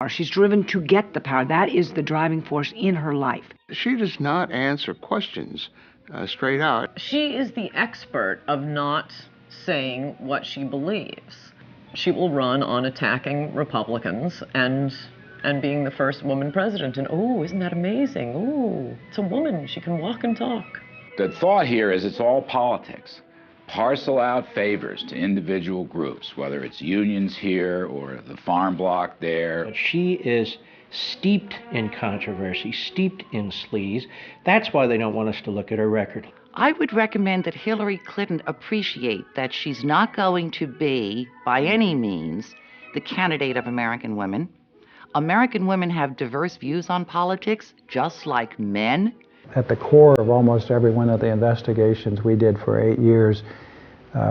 She's driven to get the power. That is the driving force in her life. She does not answer questions straight out. She is the expert of not saying what she believes. She will run on attacking Republicans and being the first woman president. And, oh, isn't that amazing? Oh, it's a woman. She can walk and talk. The thought here is it's all politics. Parcel out favors to individual groups, whether it's unions here or the farm bloc there. But she is steeped in controversy, steeped in sleaze. That's why they don't want us to look at her record. I would recommend that Hillary Clinton appreciate that she's not going to be, by any means, the candidate of American women. American women have diverse views on politics, just like men. At the core of almost every one of the investigations we did for 8 years,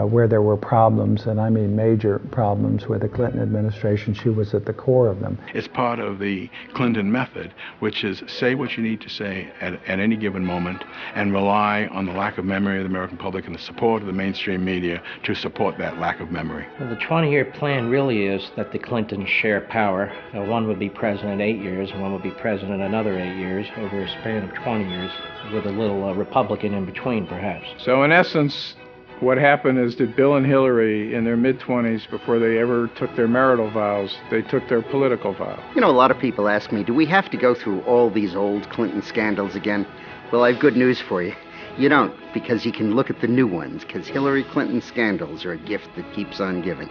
where there were problems, and I mean major problems with the Clinton administration, she was at the core of them. It's part of the Clinton method, which is say what you need to say at any given moment and rely on the lack of memory of the American public and the support of the mainstream media to support that lack of memory. Well, the 20-year plan really is that the Clintons share power. One would be president 8 years, and one would be president another 8 years over a span of 20 years, with a little Republican in between, perhaps. So in essence, what happened is that Bill and Hillary, in their mid-20s, before they ever took their marital vows, they took their political vow. You know, a lot of people ask me, do we have to go through all these old Clinton scandals again? Well, I have good news for you. You don't, because you can look at the new ones, because Hillary Clinton's scandals are a gift that keeps on giving.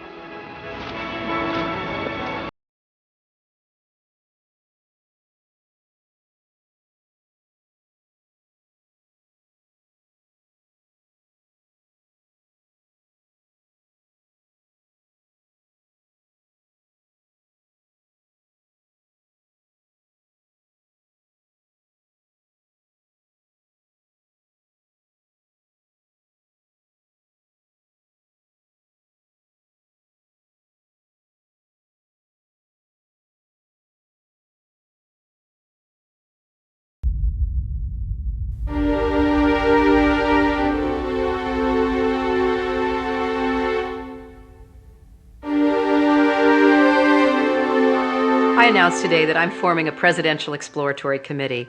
I announced today that I'm forming a presidential exploratory committee.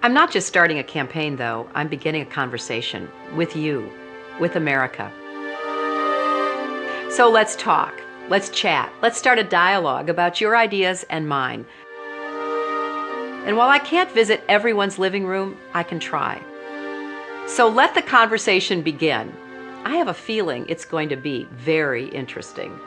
I'm not just starting a campaign, though. I'm beginning a conversation with you, with America. So let's talk, let's chat, let's start a dialogue about your ideas and mine. And while I can't visit everyone's living room, I can try. So let the conversation begin. I have a feeling it's going to be very interesting.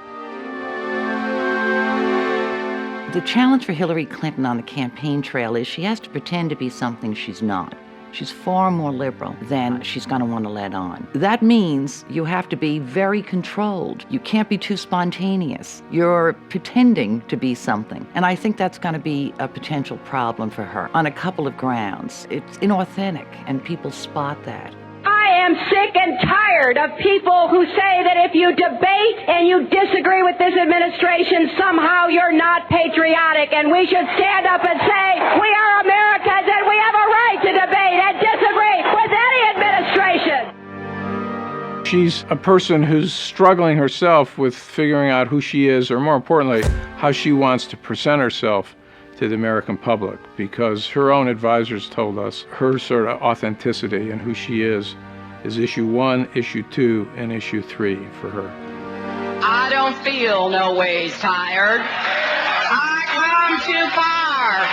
The challenge for Hillary Clinton on the campaign trail is she has to pretend to be something she's not. She's far more liberal than she's going to want to let on. That means you have to be very controlled. You can't be too spontaneous. You're pretending to be something. And I think that's going to be a potential problem for her on a couple of grounds. It's inauthentic, and people spot that. I am sick and tired of people who say that if you debate and you disagree with this administration, somehow you're not patriotic, and we should stand up and say, we are Americans and we have a right to debate and disagree with any administration. She's a person who's struggling herself with figuring out who she is, or more importantly, how she wants to present herself to the American public, because her own advisors told us her sort of authenticity and who she is issue 1, issue 2, and issue 3 for her. I don't feel no ways tired. I come too far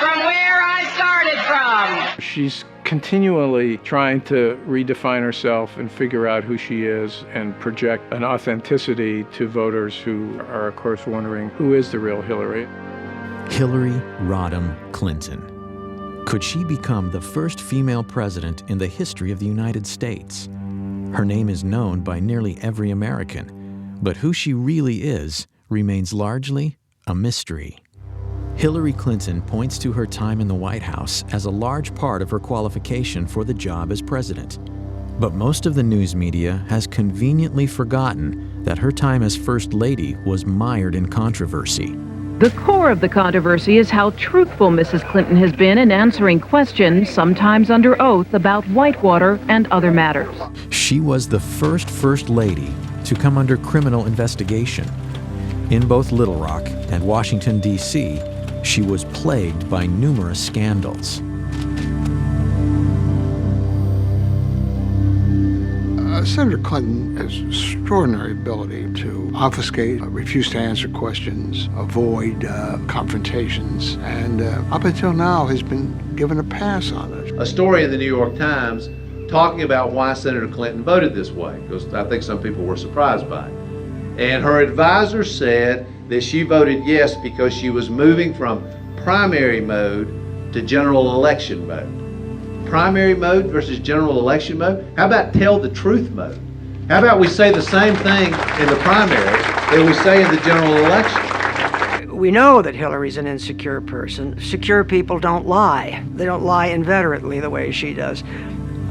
from where I started from. She's continually trying to redefine herself and figure out who she is and project an authenticity to voters who are, of course, wondering who is the real Hillary. Hillary Rodham Clinton. Could she become the first female president in the history of the United States? Her name is known by nearly every American, but who she really is remains largely a mystery. Hillary Clinton points to her time in the White House as a large part of her qualification for the job as president. But most of the news media has conveniently forgotten that her time as First Lady was mired in controversy. The core of the controversy is how truthful Mrs. Clinton has been in answering questions, sometimes under oath, about Whitewater and other matters. She was the first First Lady to come under criminal investigation. In both Little Rock and Washington, D.C., she was plagued by numerous scandals. Senator Clinton has extraordinary ability to obfuscate, refuse to answer questions, avoid confrontations, and up until now has been given a pass on it. A story in the New York Times talking about why Senator Clinton voted this way, because I think some people were surprised by it. And her advisor said that she voted yes because she was moving from primary mode to general election mode. Primary mode versus general election mode? How about tell the truth mode? How about we say the same thing in the primary that we say in the general election? We know that Hillary's an insecure person. Secure people don't lie. They don't lie inveterately the way she does.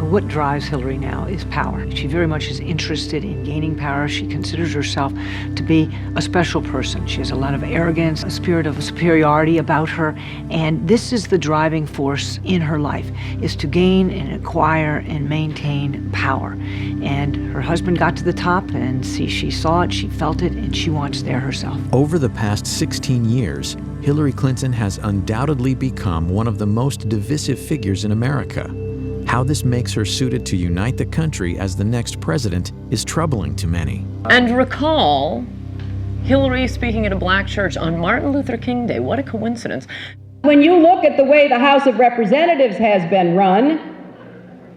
What drives Hillary now is power. She very much is interested in gaining power. She considers herself to be a special person. She has a lot of arrogance, a spirit of superiority about her, and this is the driving force in her life, is to gain and acquire and maintain power. And her husband got to the top, and she saw it, she felt it, and she wants there herself. Over the past 16 years, Hillary Clinton has undoubtedly become one of the most divisive figures in America. How this makes her suited to unite the country as the next president is troubling to many. And recall Hillary speaking at a black church on Martin Luther King Day. What a coincidence. When you look at the way the House of Representatives has been run,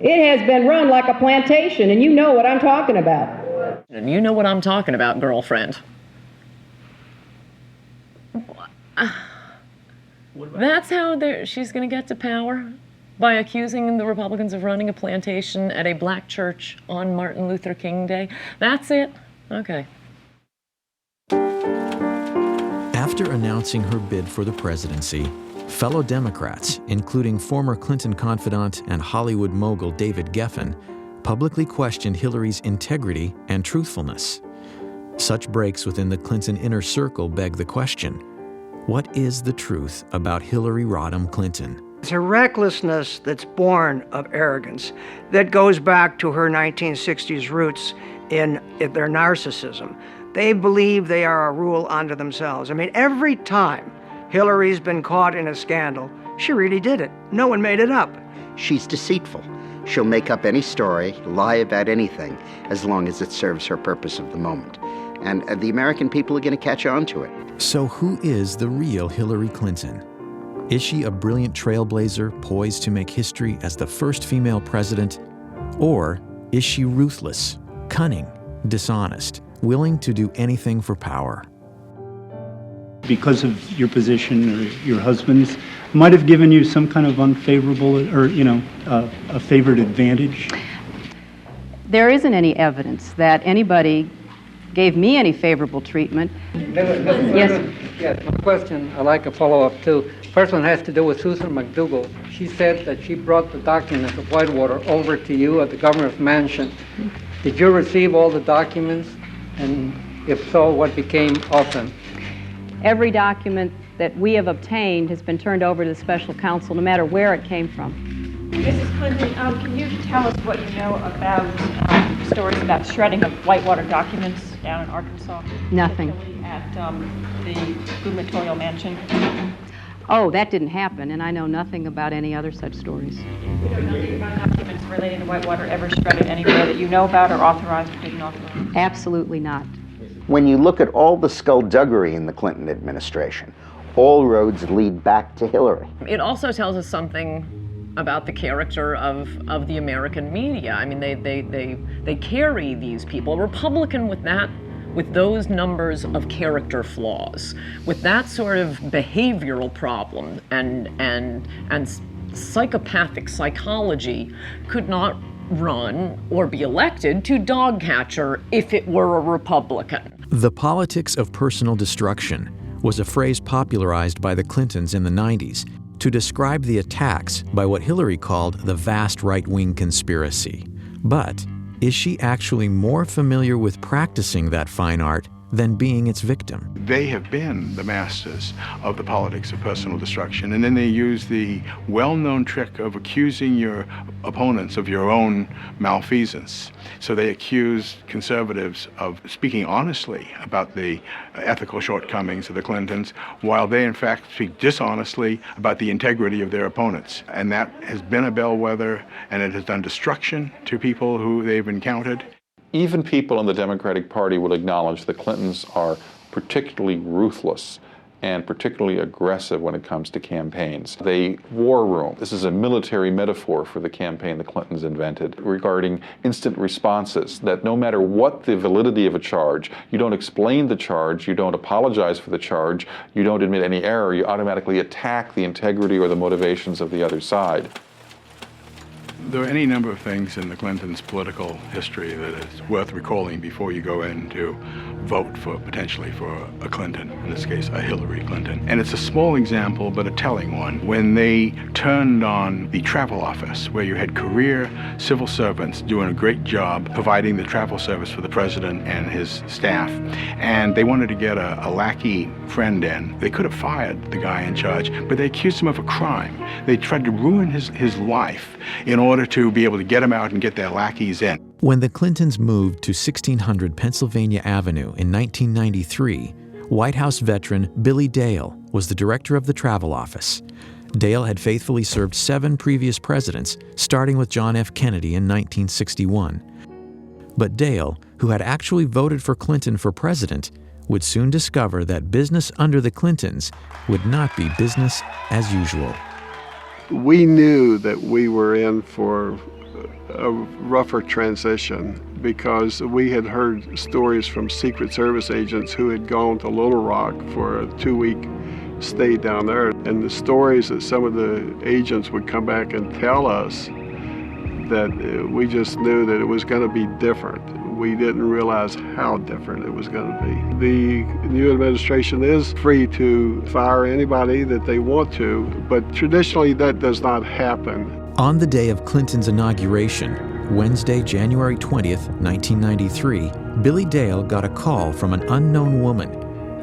it has been run like a plantation, and you know what I'm talking about. And you know what I'm talking about, girlfriend. That's how she's going to get to power? By accusing the Republicans of running a plantation at a black church on Martin Luther King Day? That's it? Okay. After announcing her bid for the presidency, fellow Democrats, including former Clinton confidant and Hollywood mogul David Geffen, publicly questioned Hillary's integrity and truthfulness. Such breaks within the Clinton inner circle beg the question: what is the truth about Hillary Rodham Clinton? It's a recklessness that's born of arrogance that goes back to her 1960s roots in their narcissism. They believe they are a rule unto themselves. I mean, every time Hillary's been caught in a scandal, she really did it. No one made it up. She's deceitful. She'll make up any story, lie about anything, as long as it serves her purpose of the moment. And the American people are going to catch on to it. So who is the real Hillary Clinton? Is she a brilliant trailblazer poised to make history as the first female president? Or is she ruthless, cunning, dishonest, willing to do anything for power? Because of your position or your husband's, might have given you some kind of unfavorable or, a favored advantage? There isn't any evidence that anybody gave me any favorable treatment. Yes, my question, I'd like a follow-up too. First one has to do with Susan McDougal. She said that she brought the documents of Whitewater over to you at the governor's mansion. Did you receive all the documents? And if so, what became of them? Every document that we have obtained has been turned over to the special counsel, no matter where it came from. Mrs. Clinton, can you tell us what you know about stories about shredding of Whitewater documents down in Arkansas? Nothing. At the gubernatorial mansion? Oh, that didn't happen, and I know nothing about any other such stories. You know nothing about documents relating to Whitewater ever shredded anywhere that you know about or authorized or didn't authorize? Absolutely not. When you look at all the skullduggery in the Clinton administration, all roads lead back to Hillary. It also tells us something about the character of the American media. I mean, they carry these people. A Republican with those numbers of character flaws, with that sort of behavioral problem and psychopathic psychology, could not run or be elected to dog catcher if it were a Republican. The politics of personal destruction was a phrase popularized by the Clintons in the 90s to describe the attacks by what Hillary called the vast right-wing conspiracy. But is she actually more familiar with practicing that fine art than being its victim. They have been the masters of the politics of personal destruction, and then they use the well-known trick of accusing your opponents of your own malfeasance. So they accuse conservatives of speaking honestly about the ethical shortcomings of the Clintons, while they in fact speak dishonestly about the integrity of their opponents. And that has been a bellwether, and it has done destruction to people who they've encountered. Even people in the Democratic Party will acknowledge the Clintons are particularly ruthless and particularly aggressive when it comes to campaigns. They war room. This is a military metaphor for the campaign the Clintons invented regarding instant responses, that no matter what the validity of a charge, you don't explain the charge, you don't apologize for the charge, you don't admit any error, you automatically attack the integrity or the motivations of the other side. There are any number of things in the Clintons' political history that is worth recalling before you go in to vote for, potentially for a Clinton, in this case, a Hillary Clinton. And it's a small example, but a telling one. When they turned on the travel office, where you had career civil servants doing a great job providing the travel service for the president and his staff, and they wanted to get a lackey friend in, they could have fired the guy in charge, but they accused him of a crime. They tried to ruin his life in order to be able to get him out and get their lackeys in. When the Clintons moved to 1600 Pennsylvania Avenue in 1993, White House veteran Billy Dale was the director of the travel office. Dale had faithfully served 7 previous presidents, starting with John F. Kennedy in 1961. But Dale, who had actually voted for Clinton for president, would soon discover that business under the Clintons would not be business as usual. We knew that we were in for a rougher transition because we had heard stories from Secret Service agents who had gone to Little Rock for a 2-week stay down there. And the stories that some of the agents would come back and tell us, that we just knew that it was going to be different. We didn't realize how different it was going to be. The new administration is free to fire anybody that they want to, but traditionally that does not happen. On the day of Clinton's inauguration, Wednesday, January 20th, 1993, Billy Dale got a call from an unknown woman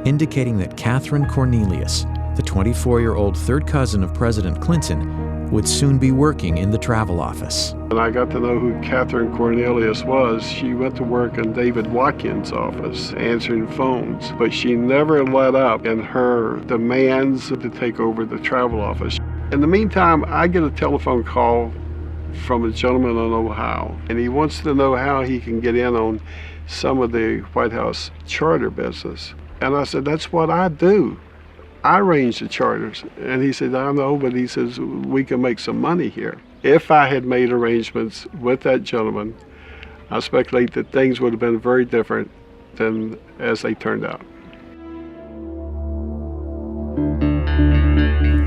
indicating that Catherine Cornelius, the 24-year-old third cousin of President Clinton, would soon be working in the travel office. And I got to know who Catherine Cornelius was. She went to work in David Watkins' office, answering phones, but she never let up in her demands to take over the travel office. In the meantime, I get a telephone call from a gentleman in Ohio, and he wants to know how he can get in on some of the White House charter business. And I said, that's what I do. I arrange the charters. And he said, I know, but he says, we can make some money here. If I had made arrangements with that gentleman, I speculate that things would have been very different than as they turned out.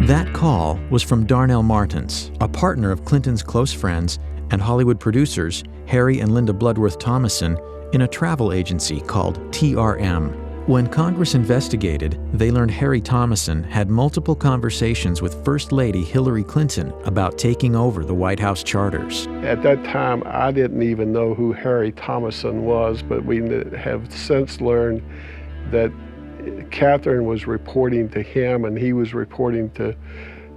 That call was from Darnell Martins, a partner of Clinton's close friends and Hollywood producers Harry and Linda Bloodworth Thomason in a travel agency called TRM. When Congress investigated, they learned Harry Thomason had multiple conversations with First Lady Hillary Clinton about taking over the White House charters. At that time, I didn't even know who Harry Thomason was, but we have since learned that Catherine was reporting to him and he was reporting to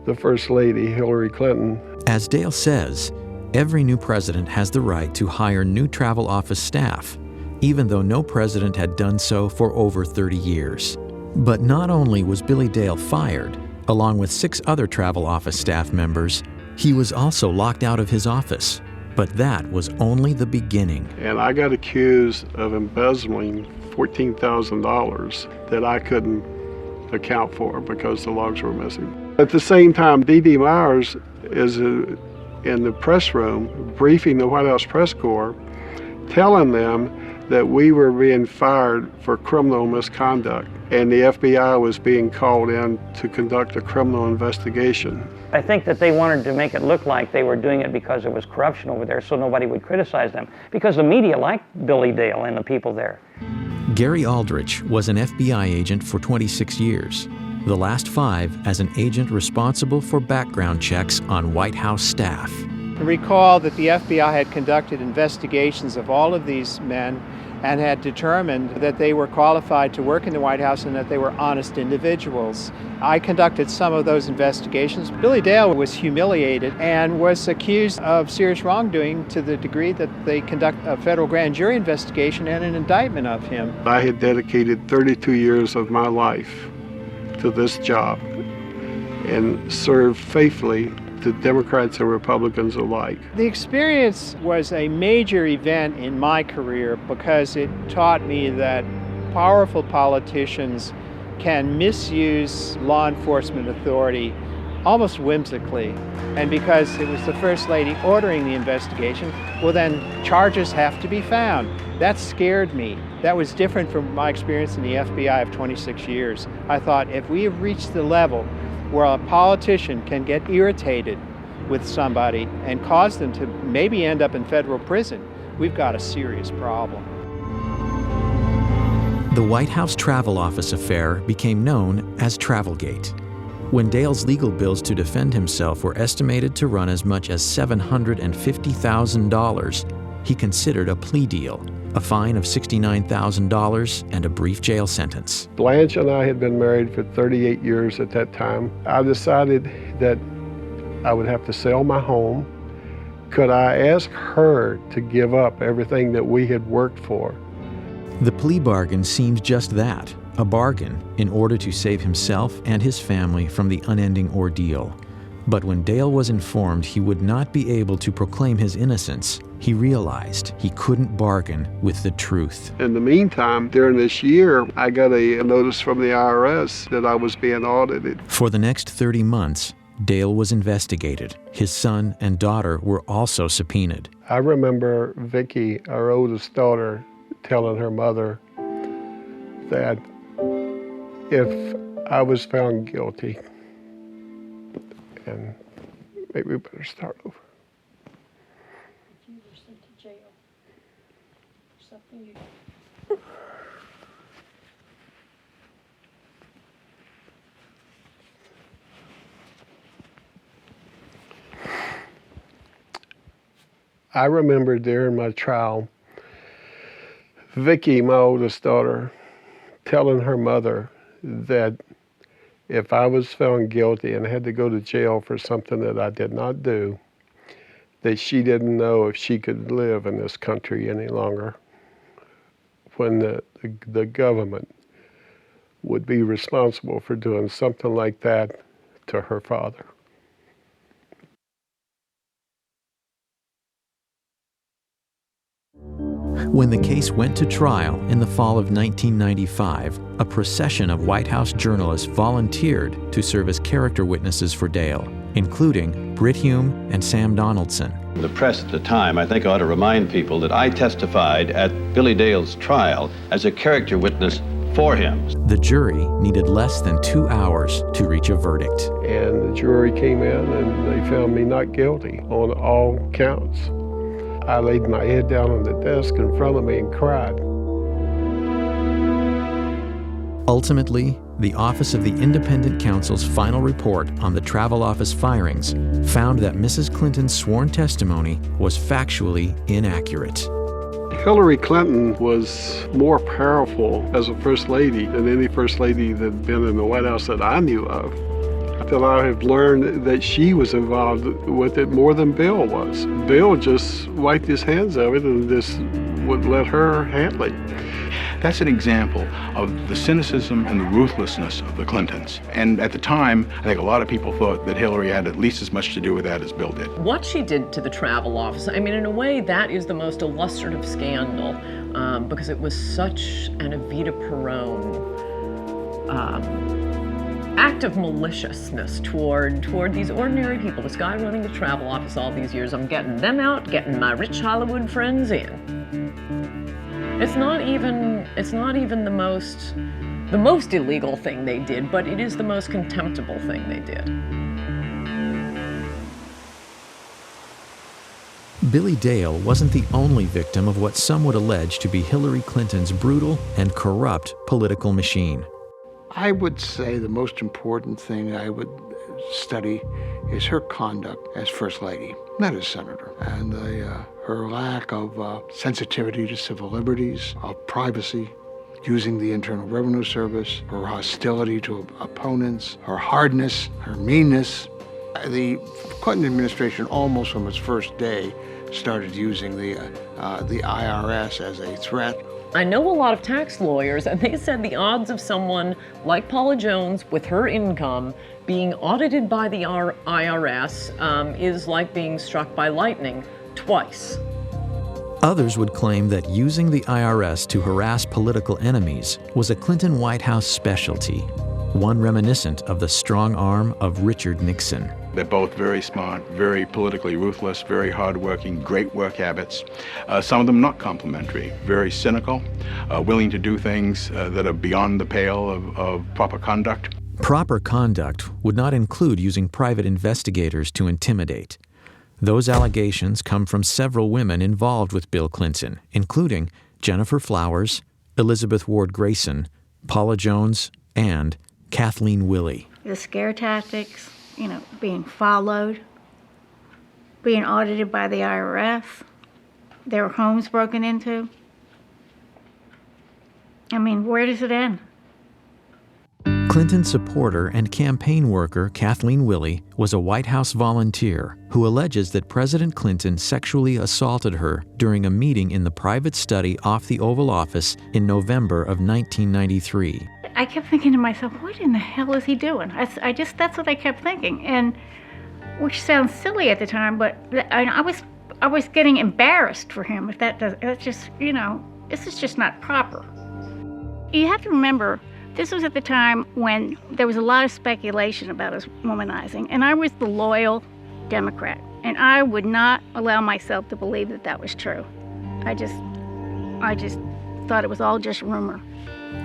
the First Lady, Hillary Clinton. As Dale says, every new president has the right to hire new travel office staff, even though no president had done so for over 30 years. But not only was Billy Dale fired, along with 6 other travel office staff members, he was also locked out of his office. But that was only the beginning. And I got accused of embezzling $14,000 that I couldn't account for because the logs were missing. At the same time, D.D. Myers is in the press room briefing the White House press corps, telling them that we were being fired for criminal misconduct and the FBI was being called in to conduct a criminal investigation. I think that they wanted to make it look like they were doing it because there was corruption over there so nobody would criticize them, because the media liked Billy Dale and the people there. Gary Aldrich was an FBI agent for 26 years, the last 5 as an agent responsible for background checks on White House staff. Recall that the FBI had conducted investigations of all of these men and had determined that they were qualified to work in the White House and that they were honest individuals. I conducted some of those investigations. Billy Dale was humiliated and was accused of serious wrongdoing to the degree that they conduct a federal grand jury investigation and an indictment of him. I had dedicated 32 years of my life to this job and served faithfully to Democrats and Republicans alike. The experience was a major event in my career because it taught me that powerful politicians can misuse law enforcement authority almost whimsically. And because it was the First Lady ordering the investigation, well then charges have to be found. That scared me. That was different from my experience in the FBI of 26 years. I thought if we have reached the level where a politician can get irritated with somebody and cause them to maybe end up in federal prison, we've got a serious problem. The White House Travel Office affair became known as Travelgate. When Dale's legal bills to defend himself were estimated to run as much as $750,000, he considered a plea deal, a fine of $69,000, and a brief jail sentence. Blanche and I had been married for 38 years at that time. I decided that I would have to sell my home. Could I ask her to give up everything that we had worked for? The plea bargain seemed just that, a bargain in order to save himself and his family from the unending ordeal. But when Dale was informed he would not be able to proclaim his innocence, he realized he couldn't bargain with the truth. In the meantime, during this year, I got a notice from the IRS that I was being audited. For the next 30 months, Dale was investigated. His son and daughter were also subpoenaed. I remember Vicki, our oldest daughter, telling her mother that if I was found guilty, and maybe we better start over. You were sent to jail for something you... I remember during my trial, Vicki, my oldest daughter, telling her mother that if I was found guilty and had to go to jail for something that I did not do, that she didn't know if she could live in this country any longer, when the government would be responsible for doing something like that to her father. When the case went to trial in the fall of 1995, a procession of White House journalists volunteered to serve as character witnesses for Dale, including Brit Hume and Sam Donaldson. The press at the time, I think, ought to remind people that I testified at Billy Dale's trial as a character witness for him. The jury needed less than 2 hours to reach a verdict. And the jury came in and they found me not guilty on all counts. I laid my head down on the desk in front of me and cried. Ultimately, the Office of the Independent Counsel's final report on the Travel Office firings found that Mrs. Clinton's sworn testimony was factually inaccurate. Hillary Clinton was more powerful as a first lady than any first lady that had been in the White House that I knew of. That I have learned that she was involved with it more than Bill was. Bill just wiped his hands of it and just would let her handle it. That's an example of the cynicism and the ruthlessness of the Clintons. And at the time, I think a lot of people thought that Hillary had at least as much to do with that as Bill did. What she did to the travel office, I mean, in a way, that is the most illustrative scandal because it was such an Evita Peron act of maliciousness toward these ordinary people. This guy running the travel office all these years, I'm getting them out, getting my rich Hollywood friends in. It's not even the most illegal thing they did, but it is the most contemptible thing they did. Billy Dale wasn't the only victim of what some would allege to be Hillary Clinton's brutal and corrupt political machine. I would say the most important thing I would study is her conduct as First Lady, not as Senator, and her lack of sensitivity to civil liberties, of privacy, using the Internal Revenue Service, her hostility to opponents, her hardness, her meanness. The Clinton administration, almost from its first day, started using the IRS as a threat. I know a lot of tax lawyers, and they said the odds of someone like Paula Jones with her income being audited by the IRS is like being struck by lightning twice. Others would claim that using the IRS to harass political enemies was a Clinton White House specialty, one reminiscent of the strong arm of Richard Nixon. They're both very smart, very politically ruthless, very hardworking, great work habits. Some of them not complimentary, very cynical, willing to do things that are beyond the pale of proper conduct. Proper conduct would not include using private investigators to intimidate. Those allegations come from several women involved with Bill Clinton, including Jennifer Flowers, Elizabeth Ward Grayson, Paula Jones, and Kathleen Willey. The scare tactics, being followed, being audited by the IRS, their homes broken into. I mean, where does it end? Clinton supporter and campaign worker Kathleen Willey was a White House volunteer who alleges that President Clinton sexually assaulted her during a meeting in the private study off the Oval Office in November of 1993. I kept thinking to myself, what in the hell is he doing? That's what I kept thinking, and which sounds silly at the time, but I was getting embarrassed for him. If that's just, this is just not proper. You have to remember, this was at the time when there was a lot of speculation about his womanizing, and I was the loyal Democrat, and I would not allow myself to believe that that was true. I just thought it was all just rumor.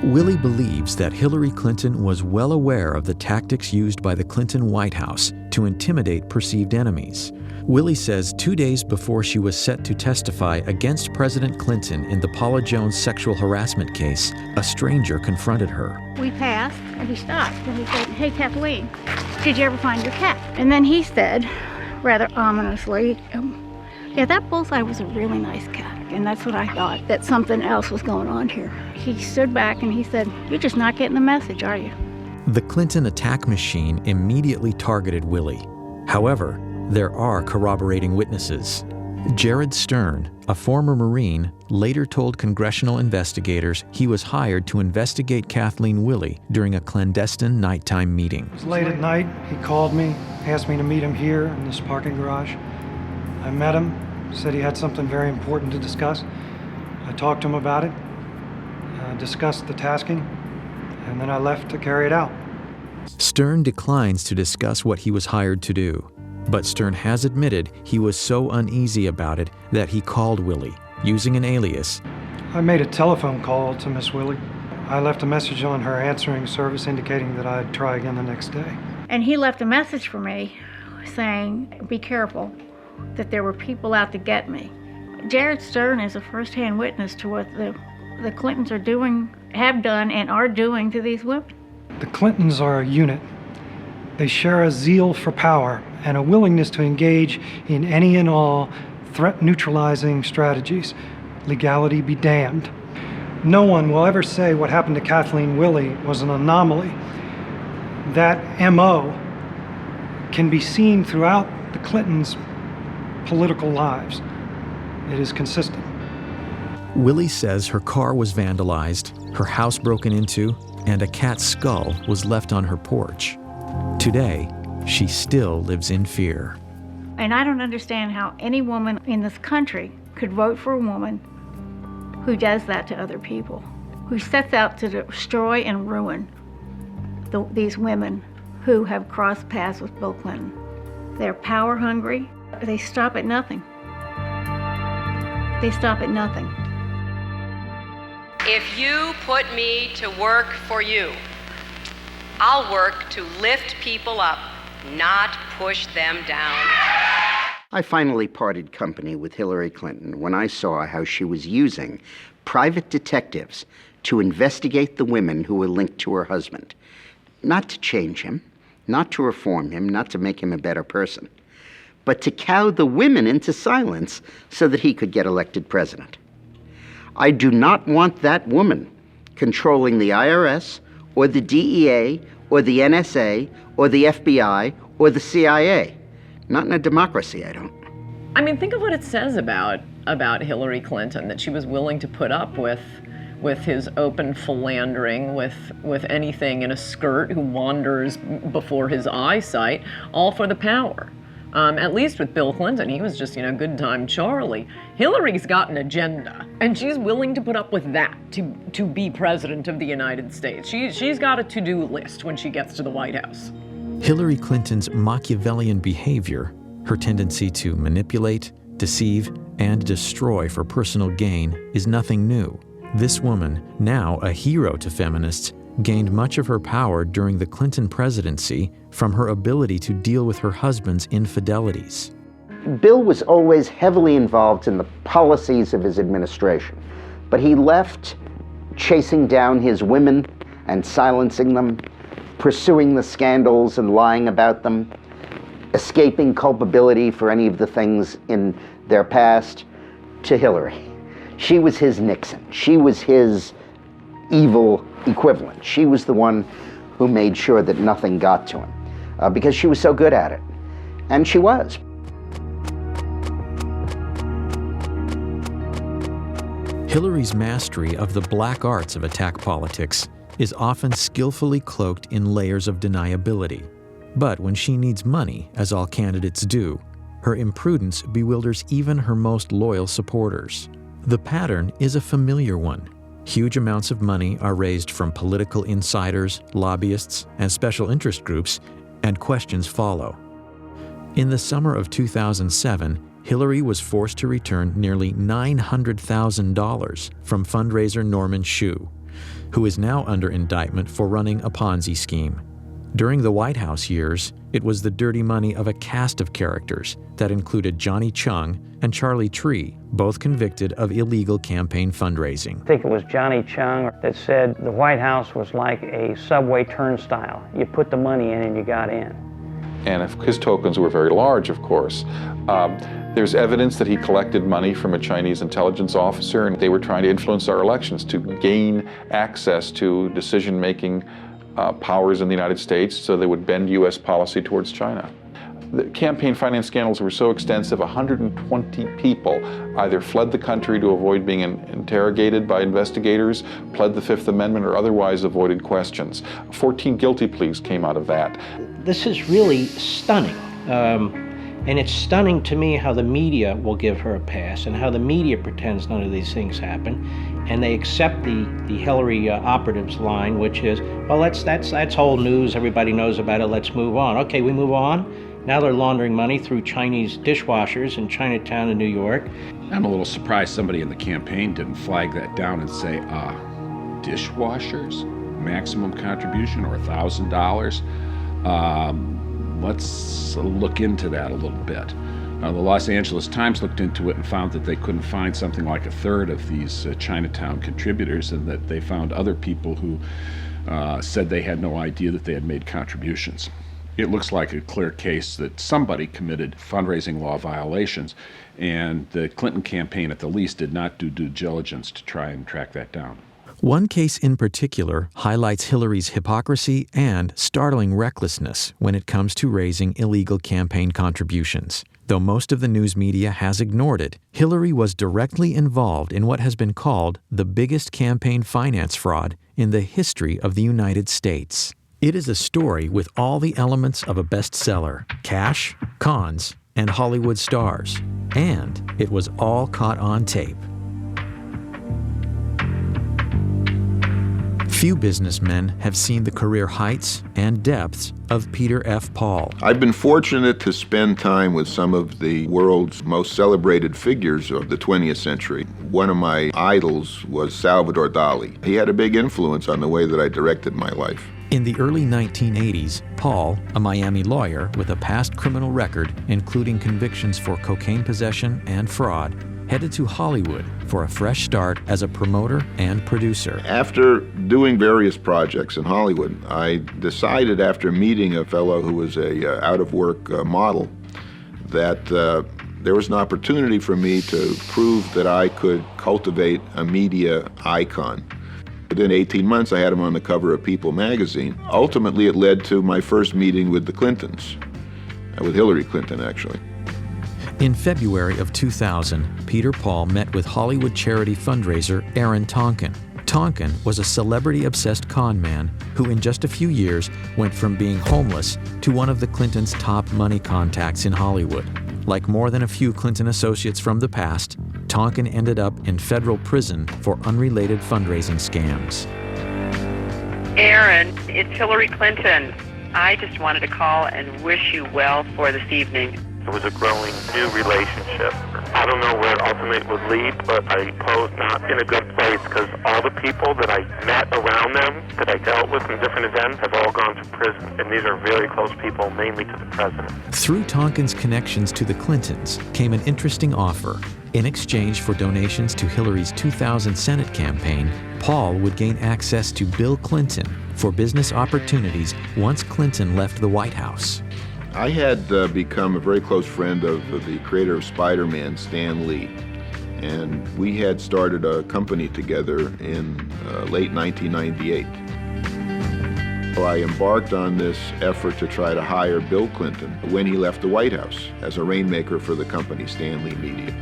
Willey believes that Hillary Clinton was well aware of the tactics used by the Clinton White House to intimidate perceived enemies. Willey says 2 days before she was set to testify against President Clinton in the Paula Jones sexual harassment case, a stranger confronted her. We passed, and he stopped, and he said, "Hey, Kathleen, did you ever find your cat?" And then he said, rather ominously, "Yeah, that bullseye was a really nice cat." And that's what I thought, that something else was going on here. He stood back and he said, "You're just not getting the message, are you?" The Clinton attack machine immediately targeted Willey. However, there are corroborating witnesses. Jared Stern, a former Marine, later told congressional investigators he was hired to investigate Kathleen Willey during a clandestine nighttime meeting. It was late at night. He called me, asked me to meet him here in this parking garage. I met him, said he had something very important to discuss. I talked to him about it, discussed the tasking, and then I left to carry it out. Stern declines to discuss what he was hired to do. But Stern has admitted he was so uneasy about it that he called Willey, using an alias. I made a telephone call to Miss Willey. I left a message on her answering service indicating that I'd try again the next day. And he left a message for me saying, "Be careful, that there were people out to get me." Jared Stern is a first-hand witness to what the Clintons are doing, have done, and are doing to these women. The Clintons are a unit. They share a zeal for power and a willingness to engage in any and all threat-neutralizing strategies. Legality be damned. No one will ever say what happened to Kathleen Willey was an anomaly. That MO can be seen throughout the Clintons' political lives. It is consistent. Willey says her car was vandalized, her house broken into, and a cat's skull was left on her porch. Today, she still lives in fear. And I don't understand how any woman in this country could vote for a woman who does that to other people, who sets out to destroy and ruin these women who have crossed paths with Bill Clinton. They're power hungry. They stop at nothing. They stop at nothing. If you put me to work for you, I'll work to lift people up, not push them down. I finally parted company with Hillary Clinton when I saw how she was using private detectives to investigate the women who were linked to her husband. Not to change him, not to reform him, not to make him a better person, but to cow the women into silence so that he could get elected president. I do not want that woman controlling the IRS or the DEA or the NSA or the FBI or the CIA. Not in a democracy, I don't. I mean, think of what it says about Hillary Clinton, that she was willing to put up with his open philandering, with anything in a skirt who wanders before his eyesight, all for the power. At least with Bill Clinton, he was just, good time Charlie. Hillary's got an agenda, and she's willing to put up with that to be president of the United States. She's got a to-do list when she gets to the White House. Hillary Clinton's Machiavellian behavior, her tendency to manipulate, deceive, and destroy for personal gain, is nothing new. This woman, now a hero to feminists, gained much of her power during the Clinton presidency from her ability to deal with her husband's infidelities. Bill was always heavily involved in the policies of his administration, but he left chasing down his women and silencing them, pursuing the scandals and lying about them, escaping culpability for any of the things in their past, to Hillary. She was his Nixon. She was his evil equivalent. She was the one who made sure that nothing got to him because she was so good at it. And she was. Hillary's mastery of the black arts of attack politics is often skillfully cloaked in layers of deniability. But when she needs money, as all candidates do, her imprudence bewilders even her most loyal supporters. The pattern is a familiar one. Huge amounts of money are raised from political insiders, lobbyists, and special interest groups, and questions follow. In the summer of 2007, Hillary was forced to return nearly $900,000 from fundraiser Norman Hsu, who is now under indictment for running a Ponzi scheme. During the White House years, it was the dirty money of a cast of characters that included Johnny Chung and Charlie Tree, both convicted of illegal campaign fundraising. I think it was Johnny Chung that said the White House was like a subway turnstile. You put the money in and you got in. And if his tokens were very large, of course. There's evidence that he collected money from a Chinese intelligence officer, and they were trying to influence our elections to gain access to decision-making powers in the United States so they would bend U.S. policy towards China. The campaign finance scandals were so extensive, 120 people either fled the country to avoid being interrogated by investigators, pled the Fifth Amendment, or otherwise avoided questions. 14 guilty pleas came out of that. This is really stunning. And it's stunning to me how the media will give her a pass and how the media pretends none of these things happen. And they accept the Hillary operatives line, which is, well, that's old news. Everybody knows about it. Let's move on. Okay, we move on. Now they're laundering money through Chinese dishwashers in Chinatown in New York. I'm a little surprised somebody in the campaign didn't flag that down and say, dishwashers, maximum contribution, or $1,000. Let's look into that a little bit. The Los Angeles Times looked into it and found that they couldn't find something like a third of these Chinatown contributors, and that they found other people who said they had no idea that they had made contributions. It looks like a clear case that somebody committed fundraising law violations, and the Clinton campaign at the least did not do due diligence to try and track that down. One case in particular highlights Hillary's hypocrisy and startling recklessness when it comes to raising illegal campaign contributions. Though most of the news media has ignored it, Hillary was directly involved in what has been called the biggest campaign finance fraud in the history of the United States. It is a story with all the elements of a bestseller: cash, cons, and Hollywood stars. And it was all caught on tape. Few businessmen have seen the career heights and depths of Peter F. Paul. I've been fortunate to spend time with some of the world's most celebrated figures of the 20th century. One of my idols was Salvador Dali. He had a big influence on the way that I directed my life. In the early 1980s, Paul, a Miami lawyer with a past criminal record, including convictions for cocaine possession and fraud, headed to Hollywood for a fresh start as a promoter and producer. After doing various projects in Hollywood, I decided after meeting a fellow who was a out-of-work model that there was an opportunity for me to prove that I could cultivate a media icon. Within 18 months, I had him on the cover of People magazine. Ultimately, it led to my first meeting with the Clintons, with Hillary Clinton, actually. In February of 2000, Peter Paul met with Hollywood charity fundraiser Aaron Tonkin. Tonkin was a celebrity-obsessed con man who in just a few years went from being homeless to one of the Clintons' top money contacts in Hollywood. Like more than a few Clinton associates from the past, Tonkin ended up in federal prison for unrelated fundraising scams. Aaron, it's Hillary Clinton. I just wanted to call and wish you well for this evening. It was a growing new relationship. I don't know where it ultimately would lead, but I suppose not in a good place because all the people that I met around them, that I dealt with in different events, have all gone to prison. And these are very close people, mainly to the president. Through Tonkin's connections to the Clintons came an interesting offer. In exchange for donations to Hillary's 2000 Senate campaign, Paul would gain access to Bill Clinton for business opportunities once Clinton left the White House. I had become a very close friend of the creator of Spider-Man, Stan Lee, and we had started a company together in late 1998. So I embarked on this effort to try to hire Bill Clinton when he left the White House as a rainmaker for the company, Stan Lee Media.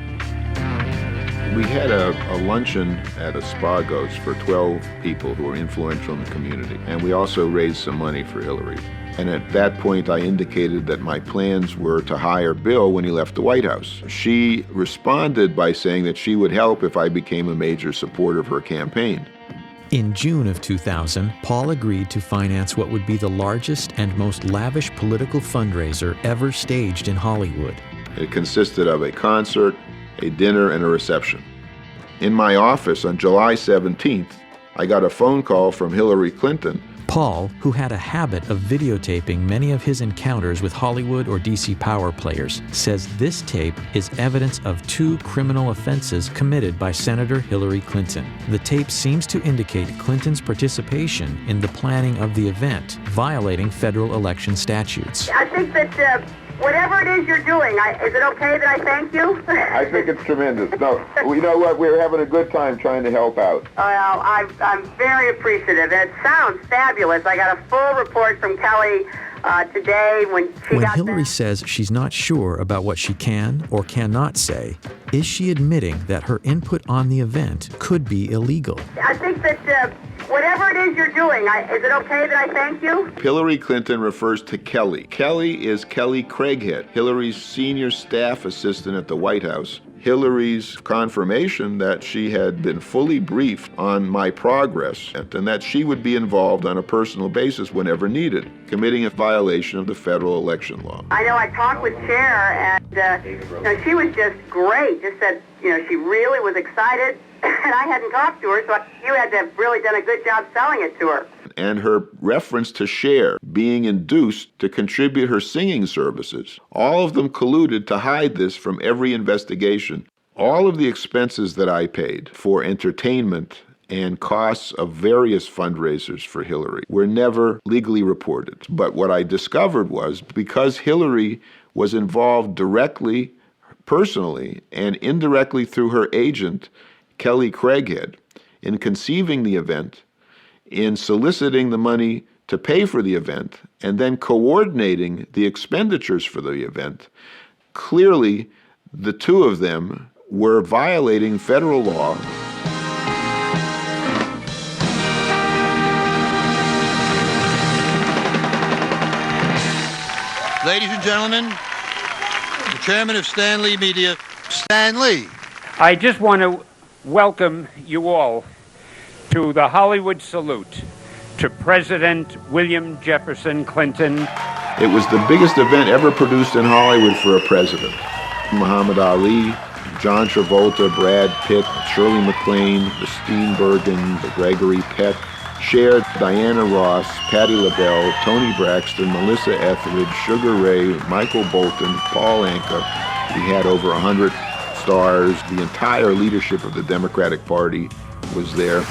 We had a luncheon at Espagos for 12 people who were influential in the community, and we also raised some money for Hillary. And at that point, I indicated that my plans were to hire Bill when he left the White House. She responded by saying that she would help if I became a major supporter of her campaign. In June of 2000, Paul agreed to finance what would be the largest and most lavish political fundraiser ever staged in Hollywood. It consisted of a concert, a dinner, and a reception. In my office on July 17th, I got a phone call from Hillary Clinton. Paul, who had a habit of videotaping many of his encounters with Hollywood or DC power players, says this tape is evidence of 2 criminal offenses committed by Senator Hillary Clinton. The tape seems to indicate Clinton's participation in the planning of the event, violating federal election statutes. I think that whatever it is you're doing, is it okay that I thank you? I think it's tremendous. No, you know what? We're having a good time trying to help out. Well, I'm very appreciative. It sounds fabulous. I got a full report from Kelly today when Hillary says she's not sure about what she can or cannot say, is she admitting that her input on the event could be illegal? I think that whatever it is you're doing, is it okay that I thank you? Hillary Clinton refers to Kelly. Kelly is Kelly Craighead, Hillary's senior staff assistant at the White House. Hillary's confirmation that she had been fully briefed on my progress and that she would be involved on a personal basis whenever needed, committing a violation of the federal election law. I know I talked with Chair, and she was just great. Just said, she really was excited, and I hadn't talked to her, so you had to have really done a good job selling it to her. And her reference to Cher being induced to contribute her singing services. All of them colluded to hide this from every investigation. All of the expenses that I paid for entertainment and costs of various fundraisers for Hillary were never legally reported. But what I discovered was because Hillary was involved directly, personally, and indirectly through her agent, Kelly Craighead, in conceiving the event, in soliciting the money to pay for the event, and then coordinating the expenditures for the event, clearly the two of them were violating federal law. Ladies and gentlemen, the chairman of Stan Lee Media, Stan Lee. I just want to welcome you all to the Hollywood salute to President William Jefferson Clinton. It was the biggest event ever produced in Hollywood for a president. Muhammad Ali, John Travolta, Brad Pitt, Shirley MacLaine, the Steenburgens, Gregory Peck, Cher, Diana Ross, Patti LaBelle, Toni Braxton, Melissa Etheridge, Sugar Ray, Michael Bolton, Paul Anka. We had over 100 stars, the entire leadership of the Democratic Party was there,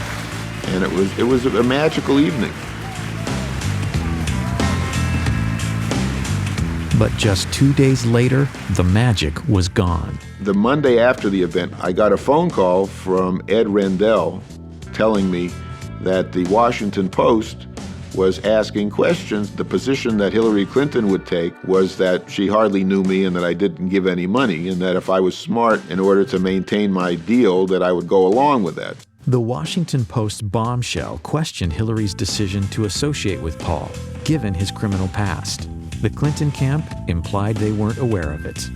and it was a magical evening. But just 2 days later, the magic was gone. The Monday after the event, I got a phone call from Ed Rendell telling me that the Washington Post was asking questions. The position that Hillary Clinton would take was that she hardly knew me and that I didn't give any money, and that if I was smart in order to maintain my deal, that I would go along with that. The Washington Post bombshell questioned Hillary's decision to associate with Paul, given his criminal past. The Clinton camp implied they weren't aware of it.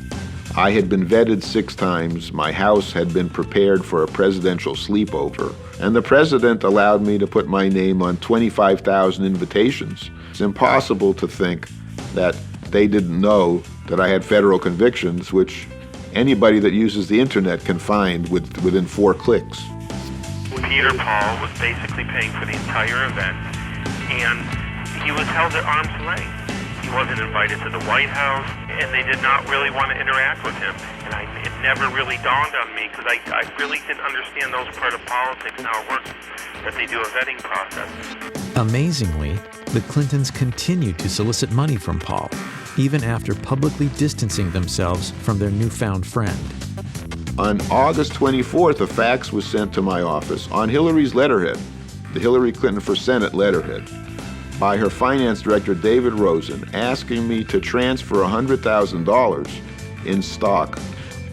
I had been vetted 6 times. My house had been prepared for a presidential sleepover, and the president allowed me to put my name on 25,000 invitations. It's impossible to think that they didn't know that I had federal convictions, which anybody that uses the internet can find within 4 clicks. Peter Paul was basically paying for the entire event, and he was held at arm's length. He wasn't invited to the White House, and they did not really want to interact with him. And it never really dawned on me, because I really didn't understand those part of politics and how it works, that they do a vetting process. Amazingly, the Clintons continued to solicit money from Paul, even after publicly distancing themselves from their newfound friend. On August 24th, a fax was sent to my office on Hillary's letterhead, the Hillary Clinton for Senate letterhead, by her finance director, David Rosen, asking me to transfer $100,000 in stock.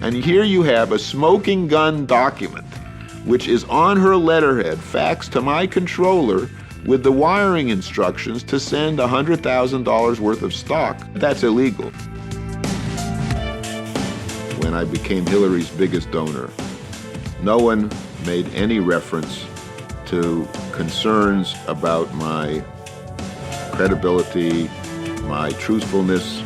And here you have a smoking gun document, which is on her letterhead, faxed to my controller with the wiring instructions to send $100,000 worth of stock. That's illegal. When I became Hillary's biggest donor, no one made any reference to concerns about my credibility, my truthfulness,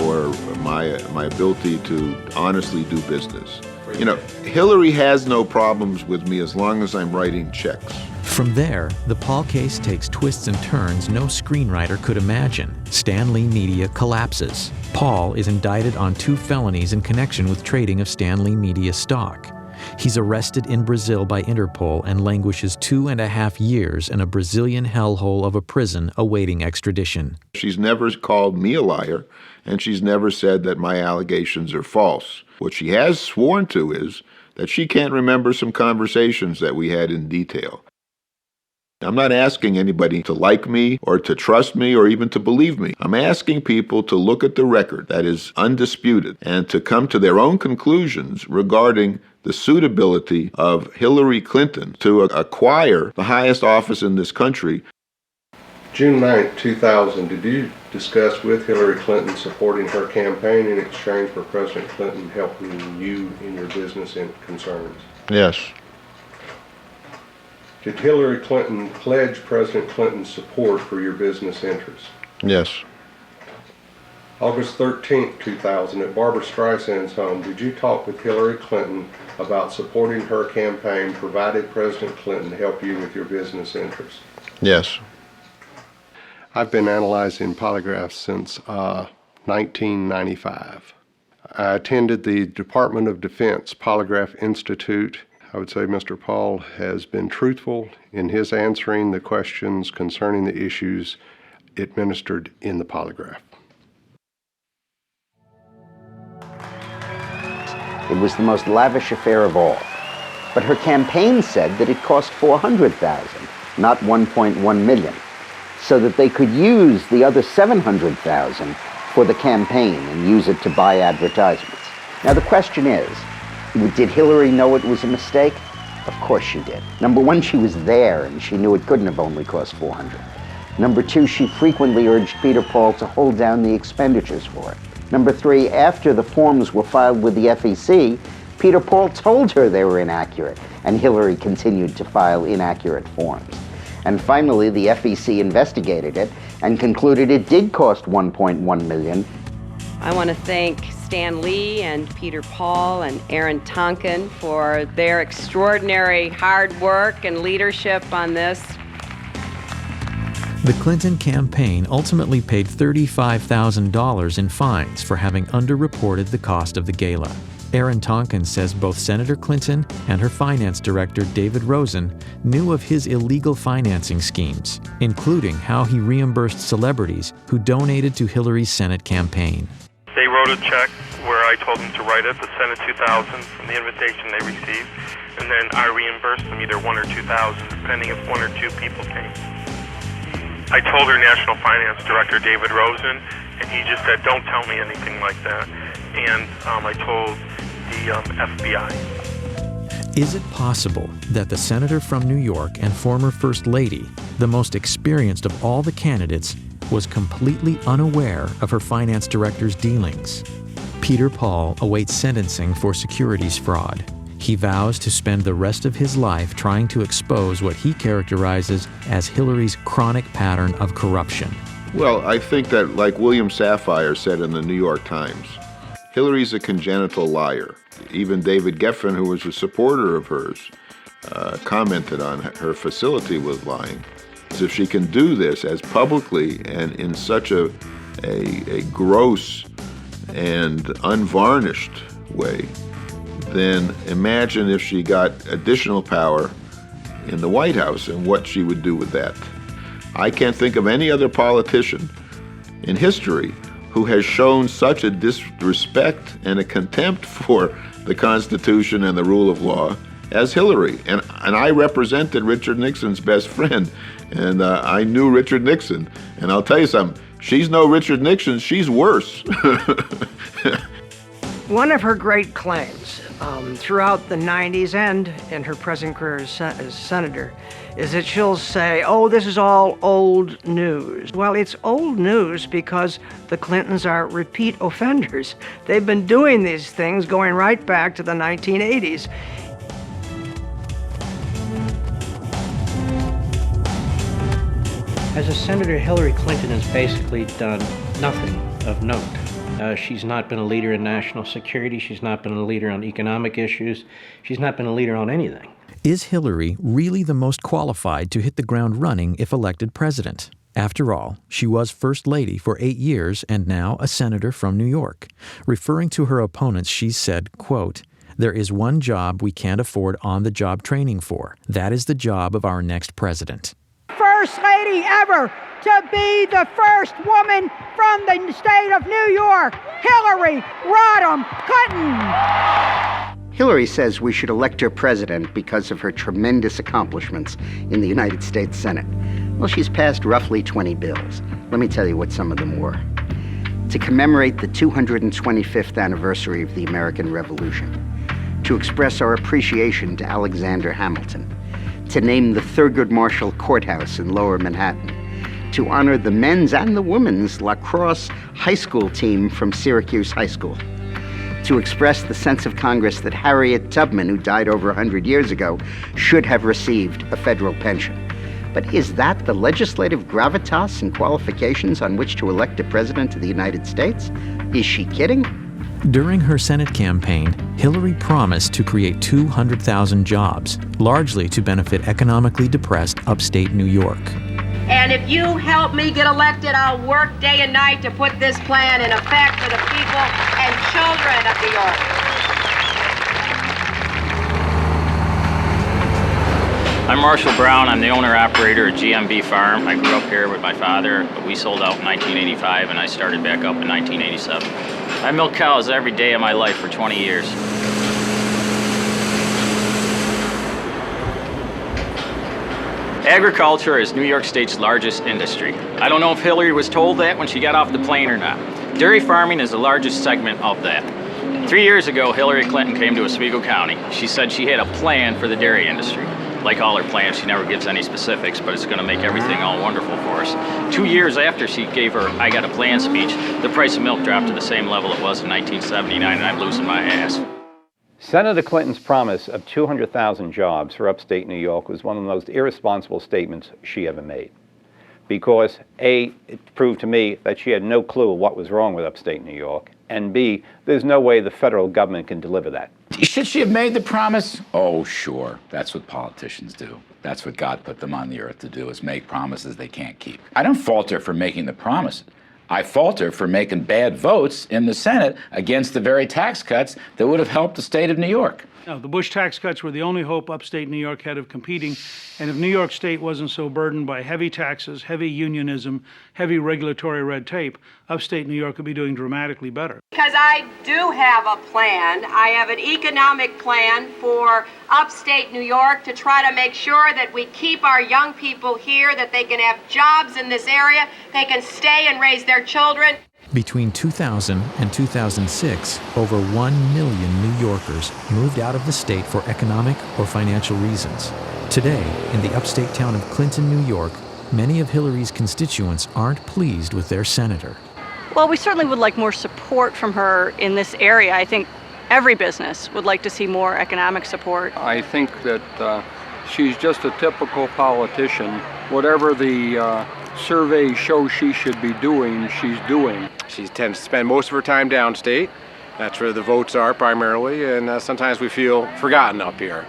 or my ability to honestly do business. You know, Hillary has no problems with me as long as I'm writing checks. From there, the Paul case takes twists and turns no screenwriter could imagine. Stan Lee Media collapses. Paul is indicted on 2 felonies in connection with trading of Stan Lee Media stock. He's arrested in Brazil by Interpol and languishes 2.5 years in a Brazilian hellhole of a prison awaiting extradition. She's never called me a liar, and she's never said that my allegations are false. What she has sworn to is that she can't remember some conversations that we had in detail. I'm not asking anybody to like me or to trust me or even to believe me. I'm asking people to look at the record that is undisputed and to come to their own conclusions regarding the suitability of Hillary Clinton to acquire the highest office in this country. June 9, 2000, did you discuss with Hillary Clinton supporting her campaign in exchange for President Clinton helping you in your business concerns? Yes. Did Hillary Clinton pledge President Clinton's support for your business interests? Yes. August 13, 2000, at Barbra Streisand's home, did you talk with Hillary Clinton about supporting her campaign provided President Clinton help you with your business interests? Yes. I've been analyzing polygraphs since 1995. I attended the Department of Defense Polygraph Institute. I would say Mr. Paul has been truthful in his answering the questions concerning the issues administered in the polygraph. It was the most lavish affair of all. But her campaign said that it cost $400,000, not $1.1 million, so that they could use the other $700,000 for the campaign and use it to buy advertisements. Now the question is, did Hillary know it was a mistake? Of course she did. Number one, she was there and she knew it couldn't have only cost $400,000. Number two, she frequently urged Peter Paul to hold down the expenditures for it. Number three, after the forms were filed with the FEC, Peter Paul told her they were inaccurate, and Hillary continued to file inaccurate forms. And finally, the FEC investigated it and concluded it did cost $1.1 million. I want to thank Stan Lee and Peter Paul and Aaron Tonkin for their extraordinary hard work and leadership on this. The Clinton campaign ultimately paid $35,000 in fines for having underreported the cost of the gala. Aaron Tonkin says both Senator Clinton and her finance director, David Rosen, knew of his illegal financing schemes, including how he reimbursed celebrities who donated to Hillary's Senate campaign. They wrote a check where I told them to write it, the Senate 2000 from the invitation they received, and then I reimbursed them either 1 or 2,000, depending if 1 or 2 people came. I told her National Finance Director, David Rosen, and he just said, don't tell me anything like that. And I told the FBI. Is it possible that the senator from New York and former First Lady, the most experienced of all the candidates, was completely unaware of her finance director's dealings? Peter Paul awaits sentencing for securities fraud. He vows to spend the rest of his life trying to expose what he characterizes as Hillary's chronic pattern of corruption. Well, I think that, like William Safire said in the New York Times, Hillary's a congenital liar. Even David Geffen, who was a supporter of hers, commented on her facility with lying. So if she can do this as publicly and in such a gross and unvarnished way, then imagine if she got additional power in the White House and what she would do with that. I can't think of any other politician in history who has shown such a disrespect and a contempt for the Constitution and the rule of law as Hillary. And I represented Richard Nixon's best friend, and I knew Richard Nixon. And I'll tell you something, she's no Richard Nixon, she's worse. One of her great claims throughout the 90s and in her present career as senator is that she'll say, oh, this is all old news. Well, it's old news because the Clintons are repeat offenders. They've been doing these things going right back to the 1980s. As a senator, Hillary Clinton has basically done nothing of note. She's not been a leader in national security. She's not been a leader on economic issues. She's not been a leader on anything. Is Hillary really the most qualified to hit the ground running if elected president? After all, she was First Lady for 8 years and now a senator from New York. Referring to her opponents, she said, quote, "There is one job we can't afford on-the-job training for. That is the job of our next president." First Lady ever to be the first woman from the state of New York, Hillary Rodham Clinton. Hillary says we should elect her president because of her tremendous accomplishments in the United States Senate. Well, she's passed roughly 20 bills. Let me tell you what some of them were. To commemorate the 225th anniversary of the American Revolution, to express our appreciation to Alexander Hamilton, to name the Thurgood Marshall Courthouse in Lower Manhattan, to honor the men's and the women's lacrosse high school team from Syracuse High School, to express the sense of Congress that Harriet Tubman, who died over 100 years ago, should have received a federal pension. But is that the legislative gravitas and qualifications on which to elect a president of the United States? Is she kidding? During her Senate campaign, Hillary promised to create 200,000 jobs, largely to benefit economically depressed upstate New York. And if you help me get elected, I'll work day and night to put this plan in effect for the people and children of New York. I'm Marshall Brown. I'm the owner-operator of GMB Farm. I grew up here with my father, but we sold out in 1985, and I started back up in 1987. I milked cows every day of my life for 20 years. Agriculture is New York State's largest industry. I don't know if Hillary was told that when she got off the plane or not. Dairy farming is the largest segment of that. 3 years ago, Hillary Clinton came to Oswego County. She said she had a plan for the dairy industry. Like all her plans, she never gives any specifics, but it's going to make everything all wonderful for us. 2 years after she gave her I Got a Plan speech, the price of milk dropped to the same level it was in 1979, and I'm losing my ass. Senator Clinton's promise of 200,000 jobs for upstate New York was one of the most irresponsible statements she ever made. Because A, it proved to me that she had no clue what was wrong with upstate New York, and B, there's no way the federal government can deliver that. Should she have made the promise? Oh, sure. That's what politicians do. That's what God put them on the earth to do, is make promises they can't keep. I don't fault her for making the promises, I fault her for making bad votes in the Senate against the very tax cuts that would have helped the state of New York. No, the Bush tax cuts were the only hope upstate New York had of competing, and if New York State wasn't so burdened by heavy taxes, heavy unionism, heavy regulatory red tape, upstate New York could be doing dramatically better. Because I do have a plan. I have an economic plan for upstate New York to try to make sure that we keep our young people here, that they can have jobs in this area, they can stay and raise their children. Between 2000 and 2006, over 1 million New Yorkers moved out of the state for economic or financial reasons. Today, in the upstate town of Clinton, New York, many of Hillary's constituents aren't pleased with their senator. Well, we certainly would like more support from her in this area. I think every business would like to see more economic support. I think that she's just a typical politician. Whatever the surveys show she should be doing, she's doing. She tends to spend most of her time downstate. That's where the votes are primarily, and sometimes we feel forgotten up here.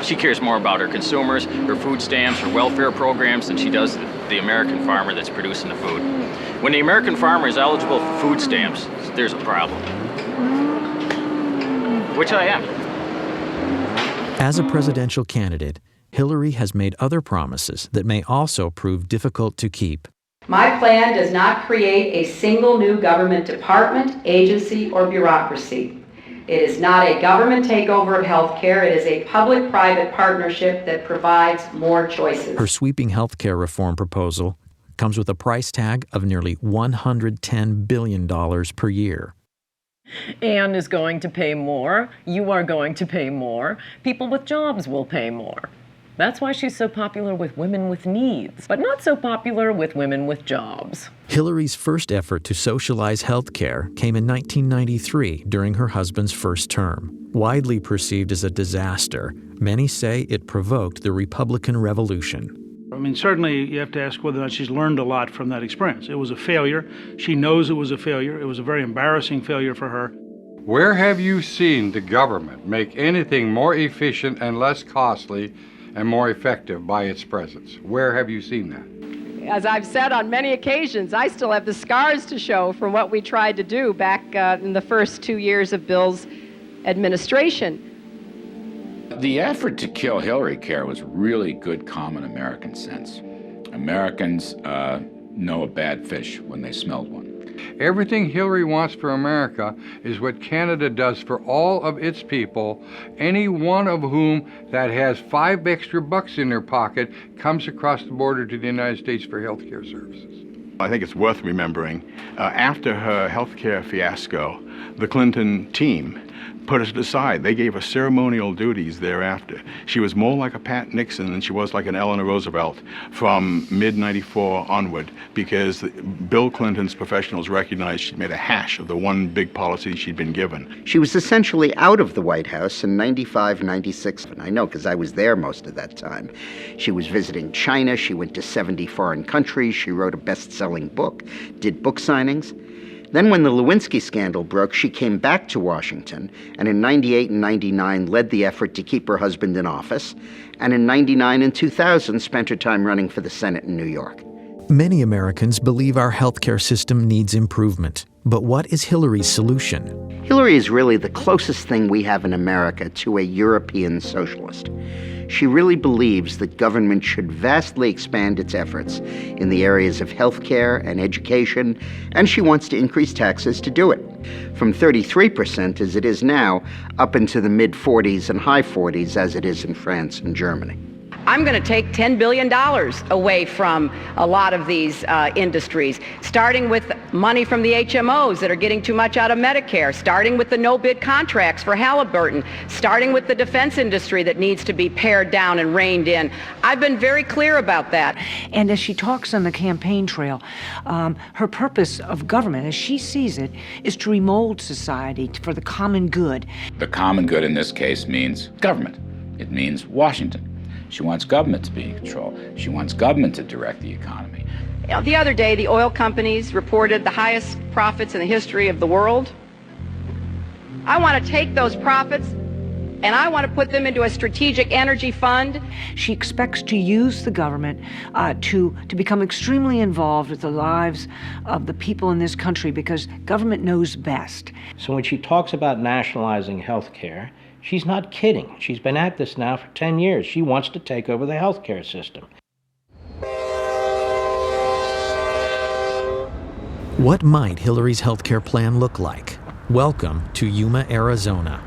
She cares more about her consumers, her food stamps, her welfare programs than she does the American farmer that's producing the food. When the American farmer is eligible for food stamps, there's a problem. Which I am. As a presidential candidate, Hillary has made other promises that may also prove difficult to keep. My plan does not create a single new government department, agency, or bureaucracy. It is not a government takeover of health care. It is a public-private partnership that provides more choices. Her sweeping health care reform proposal comes with a price tag of nearly $110 billion per year. Anne is going to pay more. You are going to pay more. People with jobs will pay more. That's why she's so popular with women with needs, but not so popular with women with jobs. Hillary's first effort to socialize health care came in 1993 during her husband's first term. Widely perceived as a disaster, many say it provoked the Republican Revolution. I mean, certainly you have to ask whether or not she's learned a lot from that experience. It was a failure. She knows it was a failure. It was a very embarrassing failure for her. Where have you seen the government make anything more efficient and less costly and more effective by its presence? Where have you seen that? As I've said on many occasions, I still have the scars to show from what we tried to do back in the first 2 years of Bill's administration. The effort to kill Hillary Care was really good common American sense. Americans know a bad fish when they smelled one. Everything Hillary wants for America is what Canada does for all of its people, any one of whom that has $5 extra in their pocket comes across the border to the United States for health care services. I think it's worth remembering, after her health care fiasco, the Clinton team put us aside. They gave her ceremonial duties thereafter. She was more like a Pat Nixon than she was like an Eleanor Roosevelt from mid-94 onward, because Bill Clinton's professionals recognized she'd made a hash of the one big policy she'd been given. She was essentially out of the White House in 95, 96, and I know because I was there most of that time. She was visiting China, she went to 70 foreign countries, she wrote a best-selling book, did book signings. Then when the Lewinsky scandal broke, she came back to Washington, and in 98 and 99 led the effort to keep her husband in office, and in 99 and 2000 spent her time running for the Senate in New York. Many Americans believe our healthcare system needs improvement. But what is Hillary's solution? Hillary is really the closest thing we have in America to a European socialist. She really believes that government should vastly expand its efforts in the areas of healthcare and education, and she wants to increase taxes to do it, from 33% as it is now, up into the mid-40s and high 40s as it is in France and Germany. I'm going to take $10 billion away from a lot of these industries, starting with money from the HMOs that are getting too much out of Medicare, starting with the no-bid contracts for Halliburton, starting with the defense industry that needs to be pared down and reined in. I've been very clear about that. And as she talks on the campaign trail, her purpose of government, as she sees it, is to remold society for the common good. The common good in this case means government. It means Washington. She wants government to be in control. She wants government to direct the economy. The other day, the oil companies reported the highest profits in the history of the world. I want to take those profits and I want to put them into a strategic energy fund. She expects to use the government to become extremely involved with the lives of the people in this country because government knows best. So when she talks about nationalizing health care, she's not kidding. She's been at this now for 10 years. She wants to take over the health care system. What might Hillary's healthcare plan look like? Welcome to Yuma, Arizona.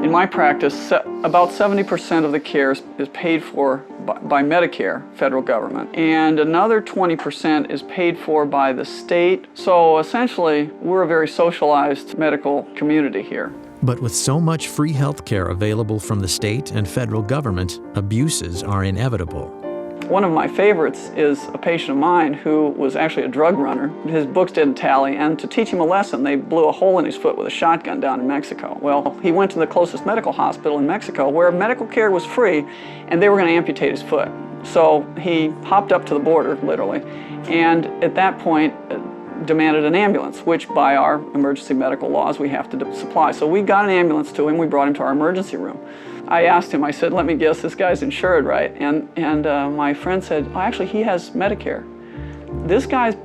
In my practice, about 70% of the care is paid for by Medicare, federal government, and another 20% is paid for by the state. So essentially, we're a very socialized medical community here. But with so much free health care available from the state and federal government, abuses are inevitable. One of my favorites is a patient of mine who was actually a drug runner. His books didn't tally, and to teach him a lesson, they blew a hole in his foot with a shotgun down in Mexico. Well, he went to the closest medical hospital in Mexico where medical care was free, and they were going to amputate his foot. So he hopped up to the border, literally, and at that point demanded an ambulance, which by our emergency medical laws we have to supply. So we got an ambulance to him, we brought him to our emergency room. I asked him, I said, let me guess, this guy's insured, right? And my friend said, oh, actually, he has Medicare. This guy's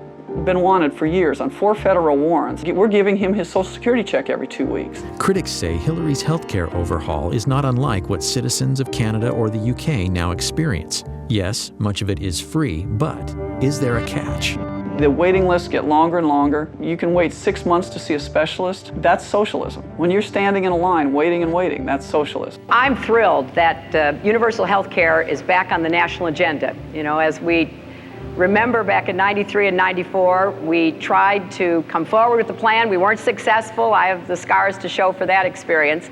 been wanted for years on 4 federal warrants. We're giving him his Social Security check every 2 weeks. Critics say Hillary's healthcare overhaul is not unlike what citizens of Canada or the UK now experience. Yes, much of it is free, but is there a catch? The waiting lists get longer and longer. You can wait 6 months to see a specialist. That's socialism. When you're standing in a line, waiting and waiting, that's socialism. I'm thrilled that universal health care is back on the national agenda. You know, as we remember back in 93 and 94, we tried to come forward with the plan. We weren't successful. I have the scars to show for that experience.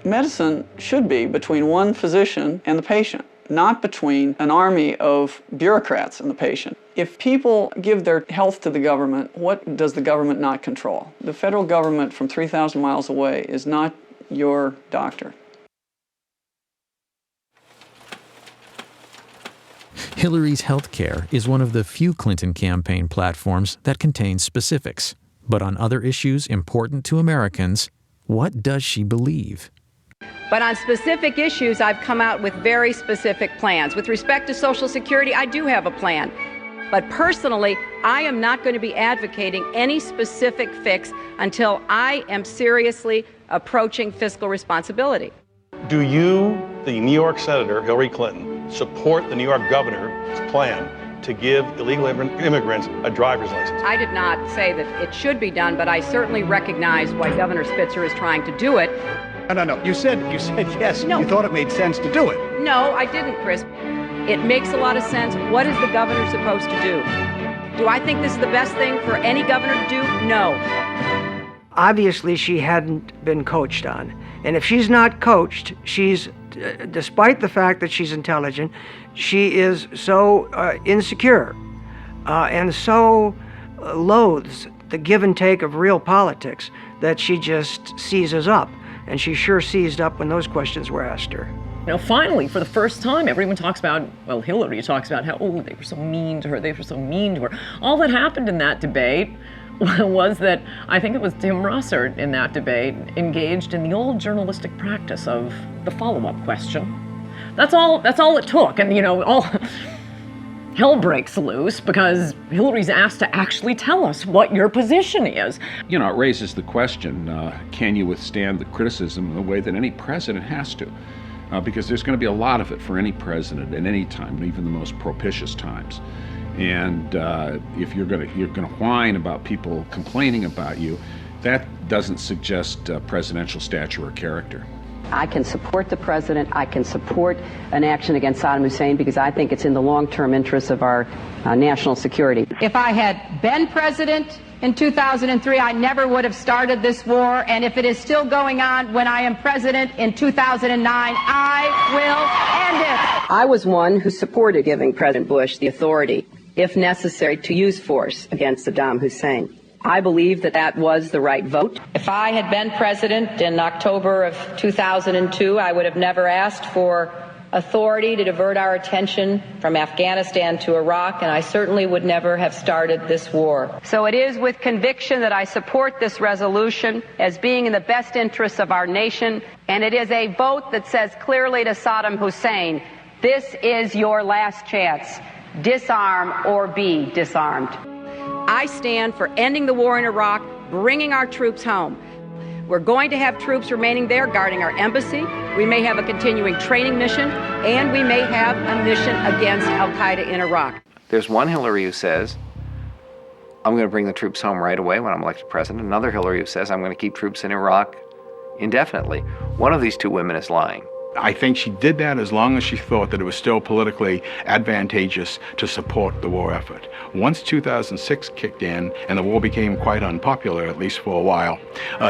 Medicine should be between one physician and the patient, not between an army of bureaucrats and the patient. If people give their health to the government, what does the government not control? The federal government from 3,000 miles away is not your doctor. Hillary's health care is one of the few Clinton campaign platforms that contains specifics. But on other issues important to Americans, what does she believe? But on specific issues, I've come out with very specific plans. With respect to Social Security, I do have a plan. But personally, I am not going to be advocating any specific fix until I am seriously approaching fiscal responsibility. Do you, the New York Senator Hillary Clinton, support the New York governor's plan to give illegal immigrants a driver's license? I did not say that it should be done, but I certainly recognize why Governor Spitzer is trying to do it. No. You said yes. No. You thought it made sense to do it. No, I didn't, Chris. It makes a lot of sense. What is the governor supposed to do? Do I think this is the best thing for any governor to do? No. Obviously, she hadn't been coached on. And if she's not coached, she's, despite the fact that she's intelligent, she is so insecure and so loathes the give and take of real politics that she just seizes up. And she sure seized up when those questions were asked her. Now, finally, for the first time, everyone talks about, well, Hillary talks about how, oh, they were so mean to her, they were so mean to her. All that happened in that debate was that, I think it was Tim Russert in that debate, engaged in the old journalistic practice of the follow-up question. That's all it took, and, you know, all hell breaks loose because Hillary's asked to actually tell us what your position is. You know, it raises the question, can you withstand the criticism in the way that any president has to? Because there's going to be a lot of it for any president at any time, even the most propitious times. And if you're going to whine about people complaining about you, that doesn't suggest presidential stature or character. I can support the president. I can support an action against Saddam Hussein because I think it's in the long-term interests of our national security. If I had been president in 2003, I never would have started this war. And if it is still going on when I am president in 2009, I will end it. I was one who supported giving President Bush the authority, if necessary, to use force against Saddam Hussein. I believe that that was the right vote. If I had been president in October of 2002, I would have never asked for authority to divert our attention from Afghanistan to Iraq, and I certainly would never have started this war. So it is with conviction that I support this resolution as being in the best interests of our nation, and it is a vote that says clearly to Saddam Hussein, this is your last chance. Disarm or be disarmed. I stand for ending the war in Iraq, bringing our troops home. We're going to have troops remaining there guarding our embassy. We may have a continuing training mission, and we may have a mission against al-Qaeda in Iraq. There's one Hillary who says, I'm going to bring the troops home right away when I'm elected president. Another Hillary who says, I'm going to keep troops in Iraq indefinitely. One of these two women is lying. I think she did that as long as she thought that it was still politically advantageous to support the war effort. Once 2006 kicked in and the war became quite unpopular, at least for a while,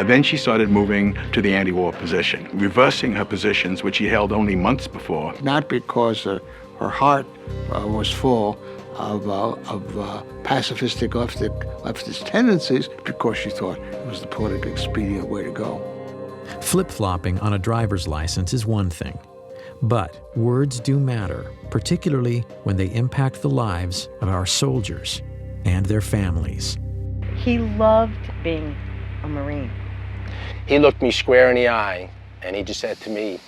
then she started moving to the anti-war position, reversing her positions which she held only months before. Not because her heart was full of pacifistic leftist tendencies, because she thought it was the politically expedient way to go. Flip-flopping on a driver's license is one thing, but words do matter, particularly when they impact the lives of our soldiers and their families. He loved being a Marine. He looked me square in the eye and he just said to me,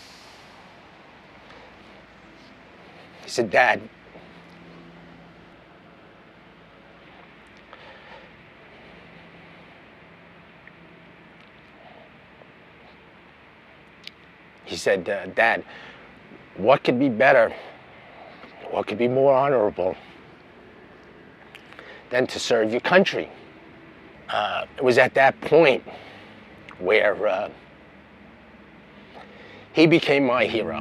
he said, Dad, he said, Dad, what could be better, what could be more honorable than to serve your country? It was at that point where he became my hero.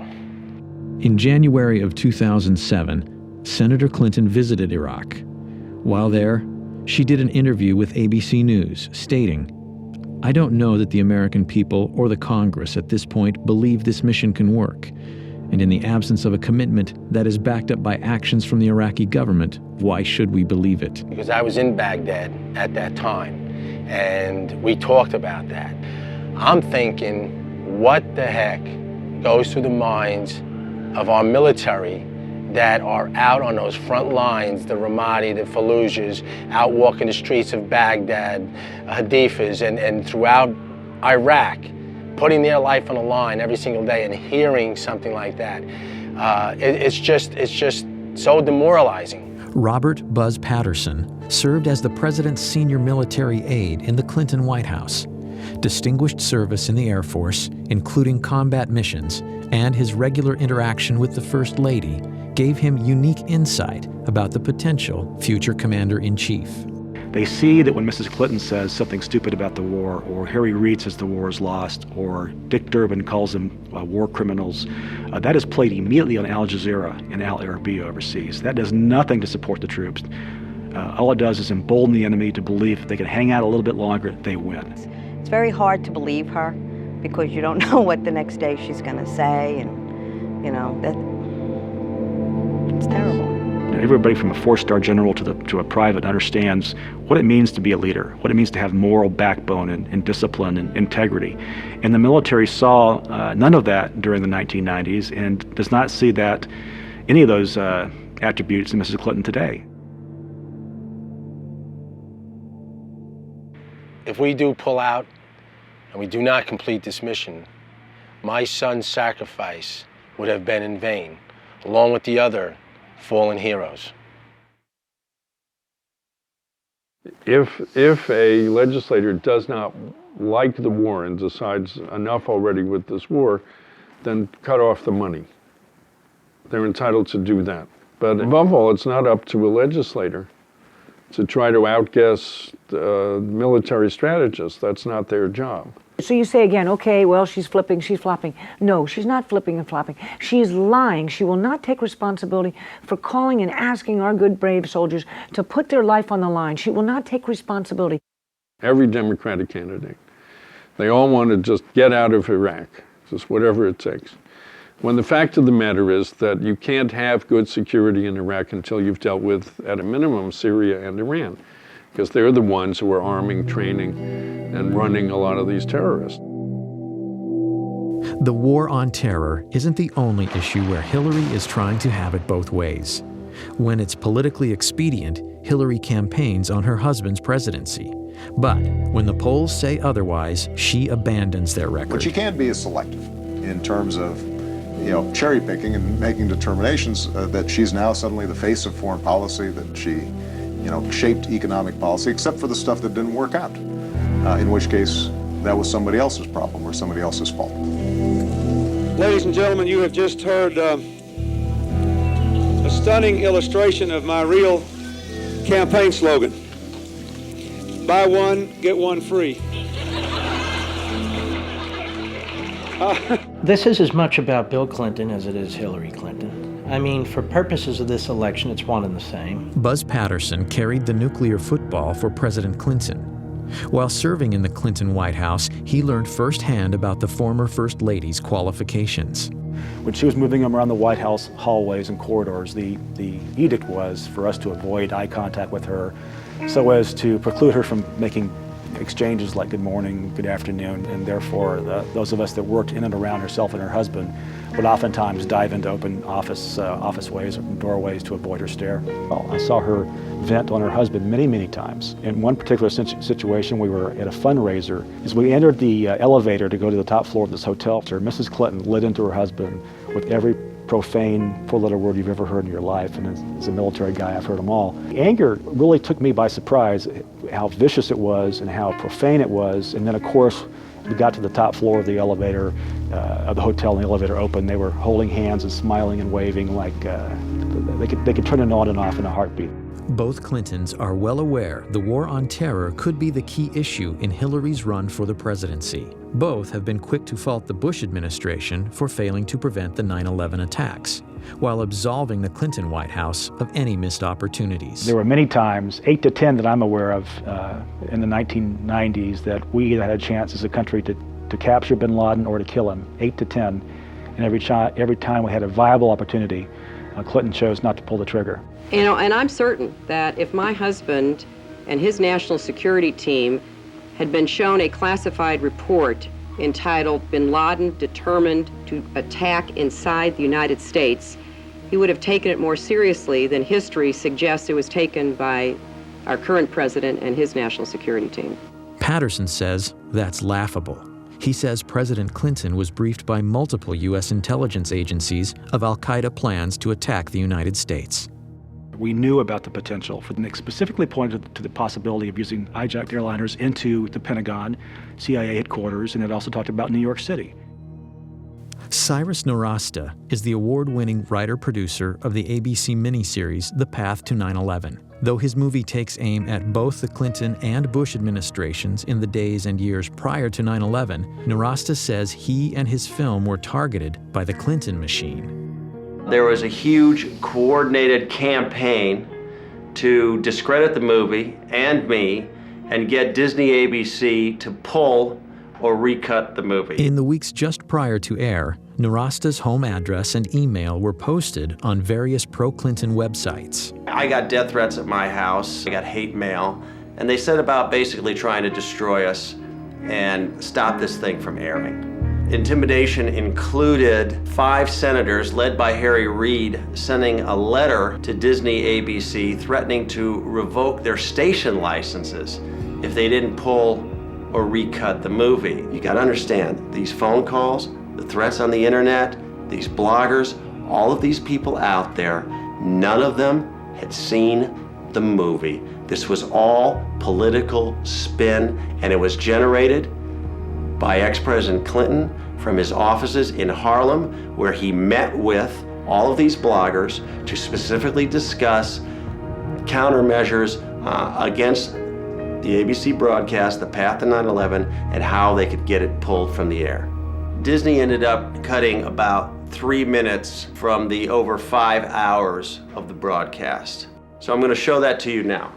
In January of 2007, Senator Clinton visited Iraq. While there, she did an interview with ABC News stating, I don't know that the American people or the Congress at this point believe this mission can work. And in the absence of a commitment that is backed up by actions from the Iraqi government, why should we believe it? Because I was in Baghdad at that time, and we talked about that. I'm thinking, what the heck goes through the minds of our military that are out on those front lines, the Ramadi, the Fallujahs, out walking the streets of Baghdad, Hadifas, and throughout Iraq, putting their life on the line every single day and hearing something like that. It's just so demoralizing. Robert Buzz Patterson served as the president's senior military aide in the Clinton White House. Distinguished service in the Air Force, including combat missions, and his regular interaction with the First Lady gave him unique insight about the potential future commander-in-chief. They see that when Mrs. Clinton says something stupid about the war, or Harry Reid says the war is lost, or Dick Durbin calls them war criminals, that is played immediately on Al Jazeera and Al Arabiya overseas. That does nothing to support the troops. All it does is embolden the enemy to believe if they can hang out a little bit longer, they win. It's very hard to believe her because you don't know what the next day she's going to say, and, you know, it's terrible. Everybody from a four-star general to a private understands what it means to be a leader, what it means to have moral backbone and discipline and integrity. And the military saw none of that during the 1990s and does not see that any of those attributes in Mrs. Clinton today. If we do pull out and we do not complete this mission, my son's sacrifice would have been in vain, along with the other fallen heroes. If a legislator does not like the war and decides enough already with this war, then cut off the money. They're entitled to do that. But above all, it's not up to a legislator to try to outguess military strategists. That's not their job. So you say again, okay, well, she's flipping, she's flopping. No, she's not flipping and flopping. She's lying. She will not take responsibility for calling and asking our good, brave soldiers to put their life on the line. She will not take responsibility. Every Democratic candidate, they all want to just get out of Iraq, just whatever it takes. When the fact of the matter is that you can't have good security in Iraq until you've dealt with, at a minimum, Syria and Iran, because they're the ones who are arming, training, and running a lot of these terrorists. The war on terror isn't the only issue where Hillary is trying to have it both ways. When it's politically expedient, Hillary campaigns on her husband's presidency. But when the polls say otherwise, she abandons their record. What she can be is selective in terms of, cherry picking and making determinations that she's now suddenly the face of foreign policy, that she, shaped economic policy, except for the stuff that didn't work out, in which case that was somebody else's problem or somebody else's fault. Ladies and gentlemen, you have just heard a stunning illustration of my real campaign slogan. Buy one, get one free. This is as much about Bill Clinton as it is Hillary Clinton. I mean, for purposes of this election, it's one and the same. Buzz Patterson carried the nuclear football for President Clinton. While serving in the Clinton White House, he learned firsthand about the former First Lady's qualifications. When she was moving them around the White House hallways and corridors, the edict was for us to avoid eye contact with her so as to preclude her from making exchanges like good morning, good afternoon, and therefore those of us that worked in and around herself and her husband would oftentimes dive into open office ways or doorways to avoid her stare. Well, I saw her vent on her husband many, many times. In one particular situation, we were at a fundraiser. As we entered the elevator to go to the top floor of this hotel, Mrs. Clinton lit into her husband with every profane four-letter word you've ever heard in your life, and as a military guy, I've heard them all. The anger really took me by surprise, how vicious it was and how profane it was, and then of course, we got to the top floor of the elevator, of the hotel, and the elevator opened. They were holding hands and smiling and waving like they could turn it on and off in a heartbeat. Both Clintons are well aware the war on terror could be the key issue in Hillary's run for the presidency. Both have been quick to fault the Bush administration for failing to prevent the 9/11 attacks, while absolving the Clinton White House of any missed opportunities. There were many times, 8 to 10 that I'm aware of, in the 1990s, that we either had a chance as a country to capture bin Laden or to kill him, 8 to 10. And every time we had a viable opportunity, Clinton chose not to pull the trigger. And I'm certain that if my husband and his national security team had been shown a classified report entitled Bin Laden Determined to Attack Inside the United States, he would have taken it more seriously than history suggests it was taken by our current president and his national security team. Patterson says that's laughable. He says President Clinton was briefed by multiple U.S. intelligence agencies of al-Qaeda plans to attack the United States. We knew about the potential. Nick specifically pointed to the possibility of using hijacked airliners into the Pentagon, CIA headquarters, and it also talked about New York City. Cyrus Nowrasteh is the award-winning writer-producer of the ABC miniseries The Path to 9/11. Though his movie takes aim at both the Clinton and Bush administrations in the days and years prior to 9/11, Nowrasteh says he and his film were targeted by the Clinton machine. There was a huge coordinated campaign to discredit the movie and me and get Disney ABC to pull or recut the movie. In the weeks just prior to air, Nowrasteh's home address and email were posted on various pro-Clinton websites. I got death threats at my house, I got hate mail, and they said about basically trying to destroy us and stop this thing from airing. Intimidation included 5 senators led by Harry Reid sending a letter to Disney ABC threatening to revoke their station licenses if they didn't pull or recut the movie. You gotta understand, these phone calls, the threats on the internet, these bloggers, all of these people out there, none of them had seen the movie. This was all political spin, and it was generated by ex-President Clinton from his offices in Harlem, where he met with all of these bloggers to specifically discuss countermeasures against the ABC broadcast, The Path to 9/11, and how they could get it pulled from the air. Disney ended up cutting about 3 minutes from the over 5 hours of the broadcast. So I'm going to show that to you now.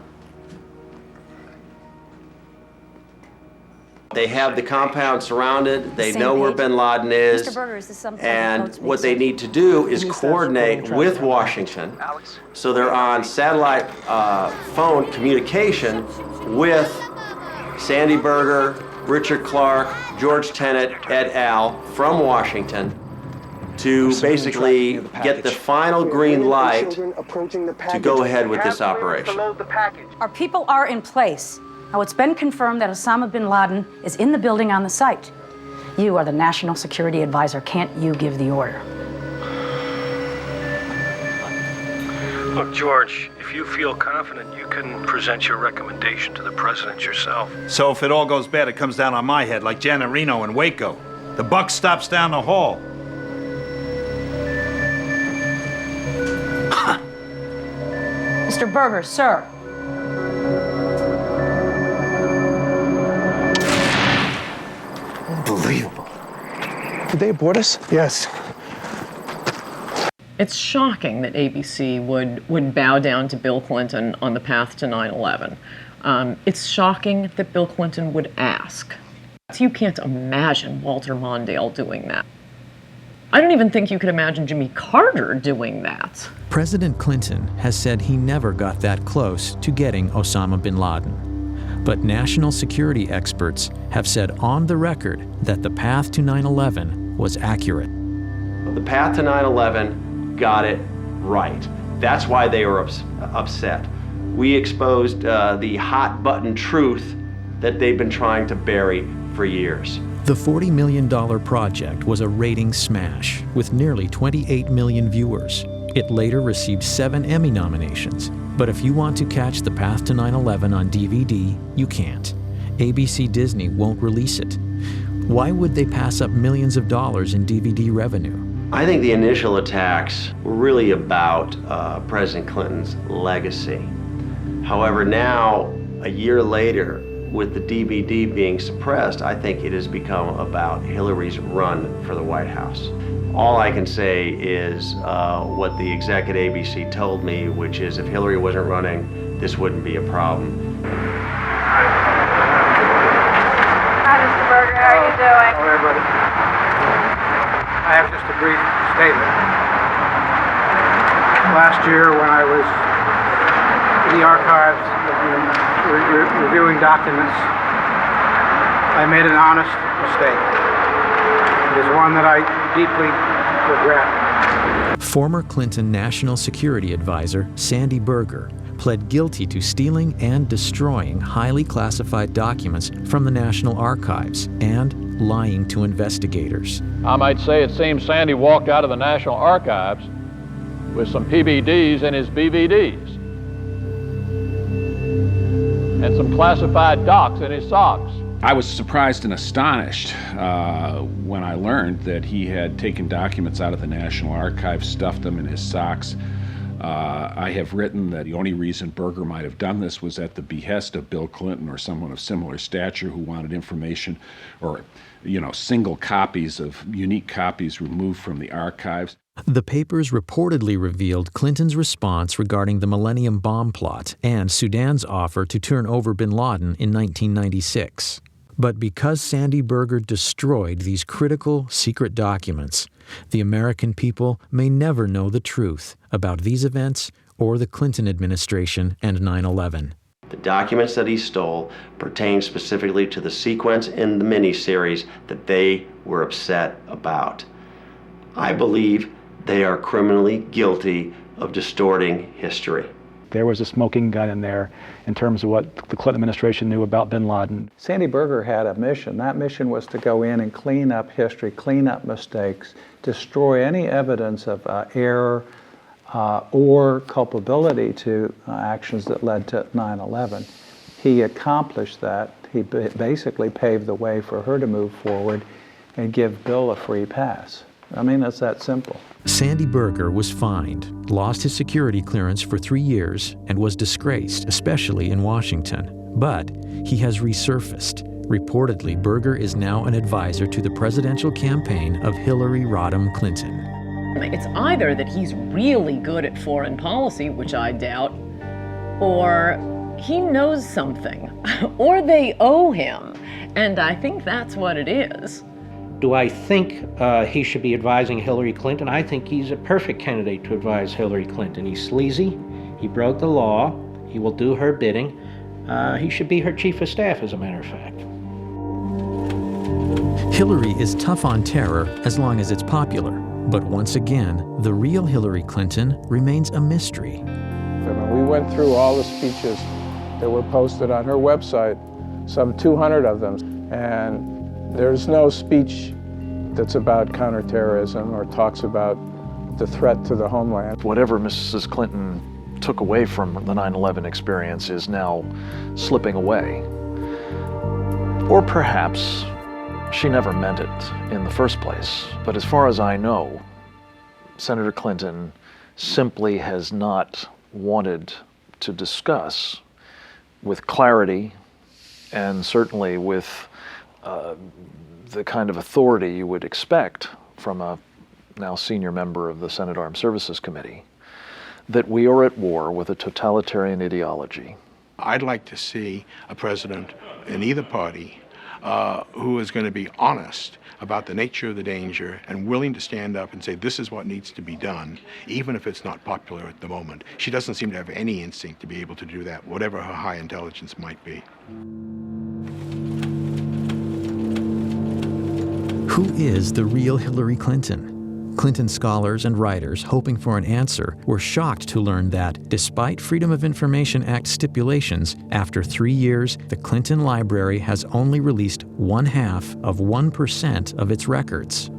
They have the compound surrounded. They know where bin Laden is. Mr. Berger, is this something and what they need to do is coordinate with Washington. So they're on satellite phone communication with Sandy Berger, Richard Clark, George Tenet, et al. From Washington to basically get the final green light to go ahead with this operation. Our people are in place. Now, it's been confirmed that Osama bin Laden is in the building on the site. You are the National Security Advisor. Can't you give the order? Look, George, if you feel confident, you can present your recommendation to the president yourself. So if it all goes bad, it comes down on my head, like Janet Reno in Waco. The buck stops down the hall. Mr. Berger, sir. Unbelievable. Did they abort us? Yes. It's shocking that ABC would bow down to Bill Clinton on the path to 9/11. It's shocking that Bill Clinton would ask. You can't imagine Walter Mondale doing that. I don't even think you could imagine Jimmy Carter doing that. President Clinton has said he never got that close to getting Osama bin Laden. But national security experts have said on the record that the path to 9/11 was accurate. The path to 9/11 got it right. That's why they were upset. We exposed the hot button truth that they've been trying to bury for years. The $40 million project was a ratings smash with nearly 28 million viewers. It later received 7 Emmy nominations. But if you want to catch The Path to 9/11 on DVD, you can't. ABC Disney won't release it. Why would they pass up millions of dollars in DVD revenue? I think the initial attacks were really about President Clinton's legacy. However, now, a year later, with the DVD being suppressed, I think it has become about Hillary's run for the White House. All I can say is what the exec at ABC told me, which is if Hillary wasn't running, this wouldn't be a problem. Hi, Mr. Berger. How are you doing? Hello, everybody. I have just a brief statement. Last year, when I was in the archives reviewing documents, I made an honest mistake. It is one that I deeply regret. Former Clinton National Security Advisor Sandy Berger pled guilty to stealing and destroying highly classified documents from the National Archives and lying to investigators. I might say it seems Sandy walked out of the National Archives with some PBDs in his BVDs and some classified docs in his socks. I was surprised and astonished when I learned that he had taken documents out of the National Archives, stuffed them in his socks. I have written that the only reason Berger might have done this was at the behest of Bill Clinton or someone of similar stature who wanted information or, single copies of unique copies removed from the archives. The papers reportedly revealed Clinton's response regarding the Millennium Bomb plot and Sudan's offer to turn over bin Laden in 1996. But because Sandy Berger destroyed these critical secret documents, the American people may never know the truth about these events or the Clinton administration and 9/11. The documents that he stole pertain specifically to the sequence in the miniseries that they were upset about. I believe they are criminally guilty of distorting history. There was a smoking gun in there in terms of what the Clinton administration knew about bin Laden. Sandy Berger had a mission. That mission was to go in and clean up history, clean up mistakes, destroy any evidence of error or culpability to actions that led to 9/11. He accomplished that. He basically paved the way for her to move forward and give Bill a free pass. I mean, it's that simple. Sandy Berger was fined, lost his security clearance for 3 years, and was disgraced, especially in Washington. But he has resurfaced. Reportedly, Berger is now an advisor to the presidential campaign of Hillary Rodham Clinton. It's either that he's really good at foreign policy, which I doubt, or he knows something, or they owe him. And I think that's what it is. Do I think he should be advising Hillary Clinton? I think he's a perfect candidate to advise Hillary Clinton. He's sleazy, he broke the law, he will do her bidding. He should be her chief of staff, as a matter of fact. Hillary is tough on terror as long as it's popular. But once again, the real Hillary Clinton remains a mystery. We went through all the speeches that were posted on her website, some 200 of them, and there's no speech that's about counterterrorism or talks about the threat to the homeland. Whatever Mrs. Clinton took away from the 9/11 experience is now slipping away. Or perhaps she never meant it in the first place. But as far as I know, Senator Clinton simply has not wanted to discuss with clarity and certainly with the kind of authority you would expect from a now senior member of the Senate Armed Services Committee, that we are at war with a totalitarian ideology. I'd like to see a president in either party who is going to be honest about the nature of the danger and willing to stand up and say this is what needs to be done, even if it's not popular at the moment. She doesn't seem to have any instinct to be able to do that, whatever her high intelligence might be. Who is the real Hillary Clinton? Clinton scholars and writers hoping for an answer were shocked to learn that, despite Freedom of Information Act stipulations, after 3 years, the Clinton Library has only released 0.5% of its records.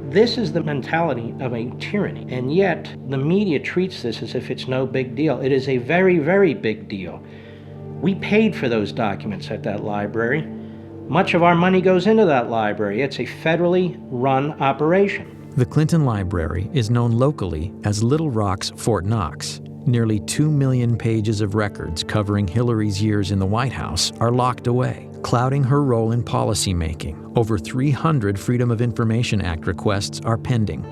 This is the mentality of a tyranny, and yet the media treats this as if it's no big deal. It is a very, very big deal. We paid for those documents at that library. Much of our money goes into that library. It's a federally run operation. The Clinton Library is known locally as Little Rock's Fort Knox. Nearly 2 million pages of records covering Hillary's years in the White House are locked away, clouding her role in policymaking. Over 300 Freedom of Information Act requests are pending.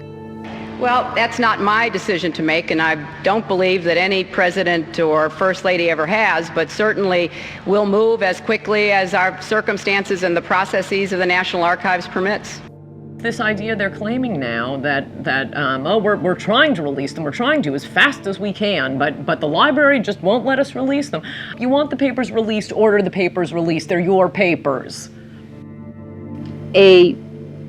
Well, that's not my decision to make, and I don't believe that any president or first lady ever has, but certainly we'll move as quickly as our circumstances and the processes of the National Archives permits. This idea they're claiming now that we're trying to release them, we're trying to as fast as we can, but the library just won't let us release them. You want the papers released, order the papers released. They're your papers. A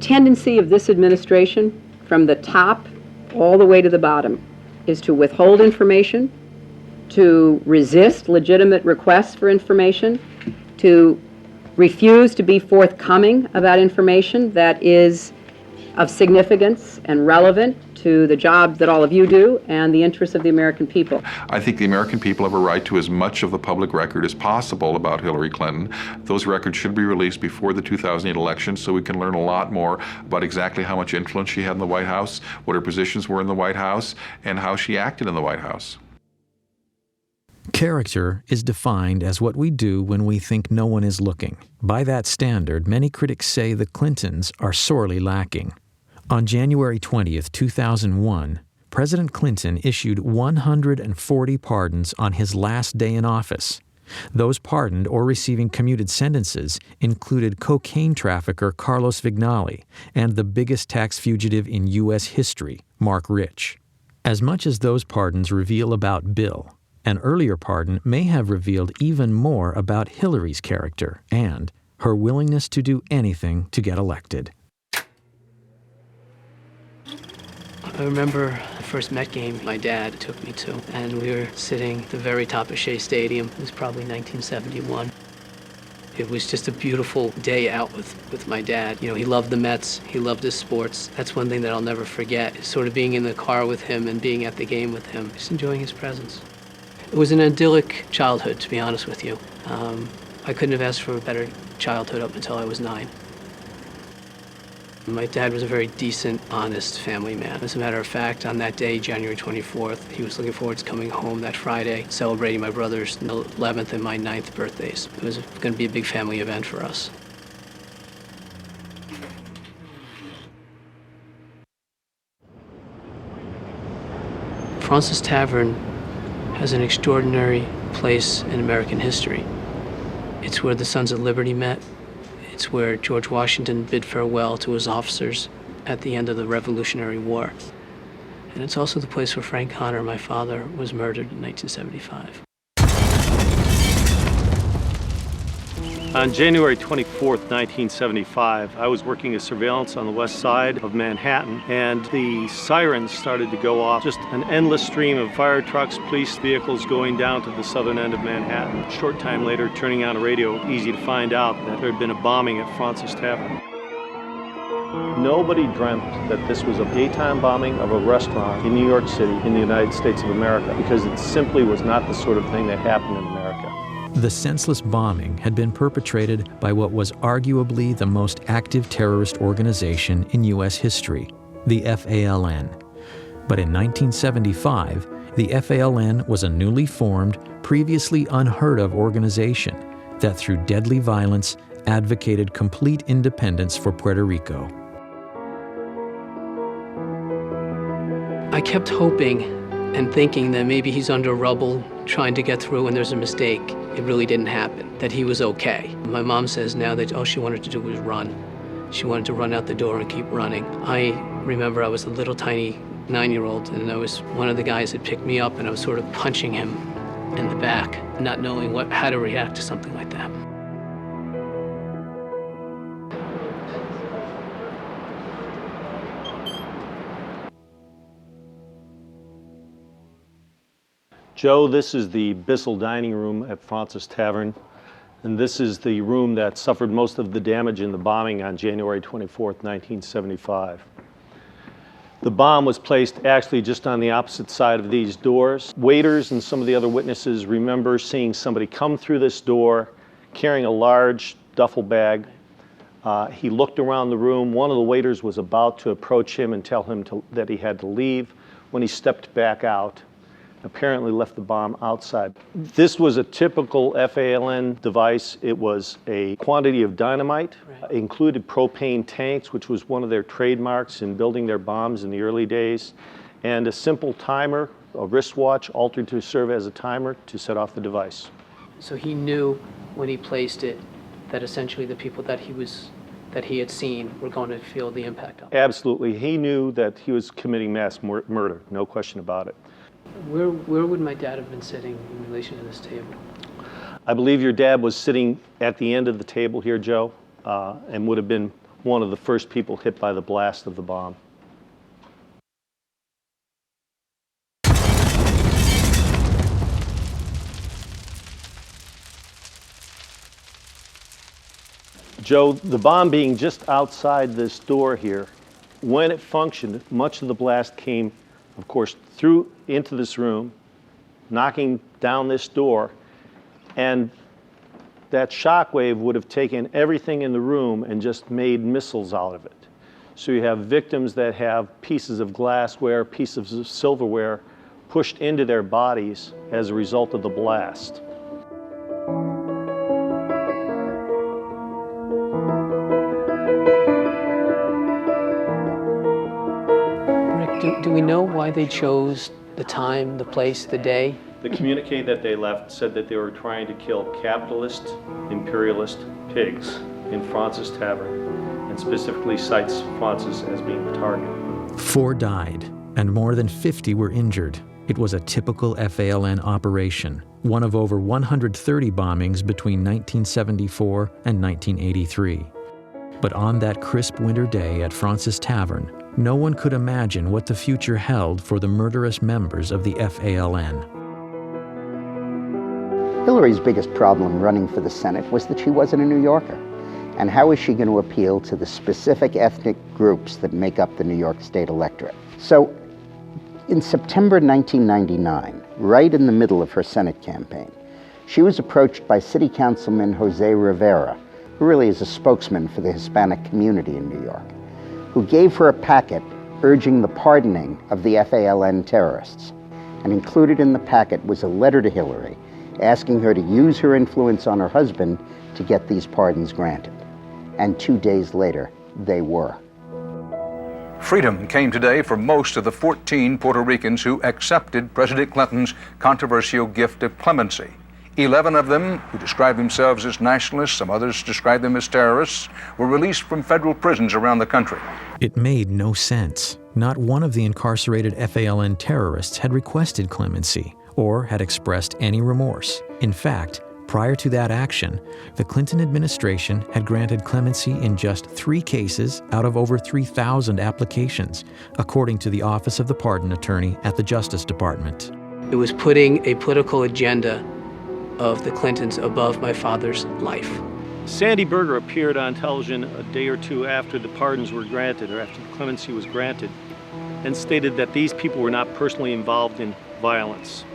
tendency of this administration, from the top all the way to the bottom, is to withhold information, to resist legitimate requests for information, to refuse to be forthcoming about information that is of significance and relevant to the job that all of you do and the interests of the American people. I think the American people have a right to as much of the public record as possible about Hillary Clinton. Those records should be released before the 2008 election so we can learn a lot more about exactly how much influence she had in the White House, what her positions were in the White House, and how she acted in the White House. Character is defined as what we do when we think no one is looking. By that standard, many critics say the Clintons are sorely lacking. On January 20th, 2001, President Clinton issued 140 pardons on his last day in office. Those pardoned or receiving commuted sentences included cocaine trafficker Carlos Vignali and the biggest tax fugitive in U.S. history, Mark Rich. As much as those pardons reveal about Bill, an earlier pardon may have revealed even more about Hillary's character and her willingness to do anything to get elected. I remember the first Met game my dad took me to, and we were sitting at the very top of Shea Stadium. It was probably 1971. It was just a beautiful day out with my dad. You know, he loved the Mets, he loved his sports. That's one thing that I'll never forget, is sort of being in the car with him and being at the game with him, just enjoying his presence. It was an idyllic childhood, to be honest with you. I couldn't have asked for a better childhood up until I was 9. My dad was a very decent, honest family man. As a matter of fact, on that day, January 24th, he was looking forward to coming home that Friday, celebrating my brother's 11th and my 9th birthdays. It was going to be a big family event for us. Fraunces Tavern has an extraordinary place in American history. It's where the Sons of Liberty met. It's where George Washington bid farewell to his officers at the end of the Revolutionary War. And it's also the place where Frank Connor, my father, was murdered in 1975. On January 24th, 1975, I was working as surveillance on the west side of Manhattan, and the sirens started to go off. Just an endless stream of fire trucks, police vehicles going down to the southern end of Manhattan. A short time later, turning on a radio, easy to find out that there had been a bombing at Fraunces Tavern. Nobody dreamt that this was a daytime bombing of a restaurant in New York City in the United States of America, because it simply was not the sort of thing that happened in America. The senseless bombing had been perpetrated by what was arguably the most active terrorist organization in U.S. history, the FALN. But in 1975, the FALN was a newly formed, previously unheard of organization that through deadly violence advocated complete independence for Puerto Rico. I kept hoping and thinking that maybe he's under rubble trying to get through and there's a mistake. It really didn't happen, that he was okay. My mom says now that all she wanted to do was run. She wanted to run out the door and keep running. I remember I was a little tiny 9-year-old, and I was one of the guys that picked me up, and I was sort of punching him in the back, not knowing how to react to something like that. Joe, this is the Bissell dining room at Fraunces Tavern, and this is the room that suffered most of the damage in the bombing on January 24th, 1975. The bomb was placed actually just on the opposite side of these doors. Waiters and some of the other witnesses remember seeing somebody come through this door carrying a large duffel bag. He looked around the room. One of the waiters was about to approach him and tell him that he had to leave when he stepped back out. Apparently left the bomb outside. This was a typical FALN device. It was a quantity of dynamite, included propane tanks, which was one of their trademarks in building their bombs in the early days, and a simple timer, a wristwatch altered to serve as a timer to set off the device. So he knew when he placed it that essentially the people that he had seen were going to feel the impact of it. Absolutely. He knew that he was committing mass murder, no question about it. Where would my dad have been sitting in relation to this table? I believe your dad was sitting at the end of the table here, Joe, and would have been one of the first people hit by the blast of the bomb. Joe, the bomb being just outside this door here, when it functioned, much of the blast came, of course, through into this room, knocking down this door, and that shock wave would have taken everything in the room and just made missiles out of it. So you have victims that have pieces of glassware, pieces of silverware pushed into their bodies as a result of the blast. Do we know why they chose the time, the place, the day? The communique that they left said that they were trying to kill capitalist, imperialist pigs in Fraunces Tavern, and specifically cites Fraunces as being the target. 4 died, and more than 50 were injured. It was a typical FALN operation, one of over 130 bombings between 1974 and 1983. But on that crisp winter day at Fraunces Tavern, no one could imagine what the future held for the murderous members of the FALN. Hillary's biggest problem running for the Senate was that she wasn't a New Yorker. And how is she going to appeal to the specific ethnic groups that make up the New York State electorate? So, in September 1999, right in the middle of her Senate campaign, she was approached by City Councilman Jose Rivera, who really is a spokesman for the Hispanic community in New York, who gave her a packet urging the pardoning of the FALN terrorists. And included in the packet was a letter to Hillary asking her to use her influence on her husband to get these pardons granted. And 2 days later, they were. Freedom came today for most of the 14 Puerto Ricans who accepted President Clinton's controversial gift of clemency. 11 of them, who describe themselves as nationalists, some others describe them as terrorists, were released from federal prisons around the country. It made no sense. Not one of the incarcerated FALN terrorists had requested clemency or had expressed any remorse. In fact, Prior to that action, the Clinton administration had granted clemency in just 3 cases out of over 3,000 applications, according to the Office of the Pardon Attorney at the Justice Department. It was putting a political agenda of the Clintons above my father's life. Sandy Berger appeared on television a day or two after the pardons were granted, or after the clemency was granted, and stated that these people were not personally involved in violence.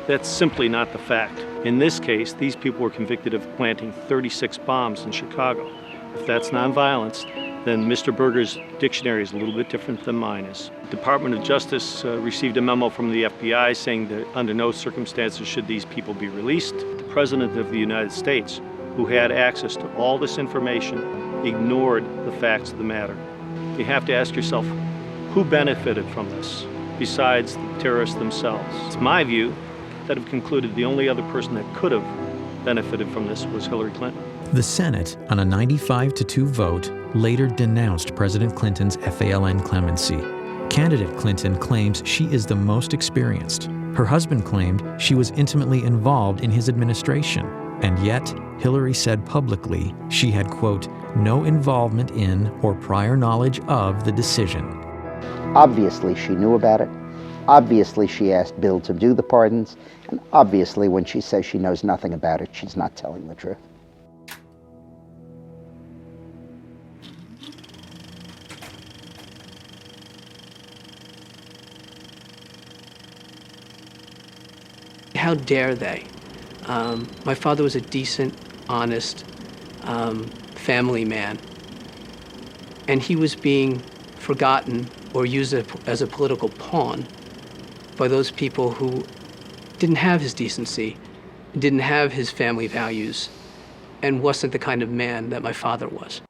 That's simply not the fact. In this case, these people were convicted of planting 36 bombs in Chicago. If that's nonviolence, then Mr. Berger's dictionary is a little bit different than mine is. The Department of Justice received a memo from the FBI saying that under no circumstances should these people be released. The President of the United States, who had access to all this information, ignored the facts of the matter. You have to ask yourself, who benefited from this besides the terrorists themselves? It's my view that have concluded the only other person that could have benefited from this was Hillary Clinton. The Senate, on a 95-2 vote, later denounced President Clinton's FALN clemency. Candidate Clinton claims she is the most experienced. Her husband claimed she was intimately involved in his administration, and yet Hillary said publicly she had, quote, no involvement in or prior knowledge of the decision. Obviously, she knew about it. Obviously, she asked Bill to do the pardons. And obviously, when she says she knows nothing about it, she's not telling the truth. How dare they? My father was a decent, honest family man, and he was being forgotten or used as a political pawn by those people who didn't have his decency, didn't have his family values, and wasn't the kind of man that my father was.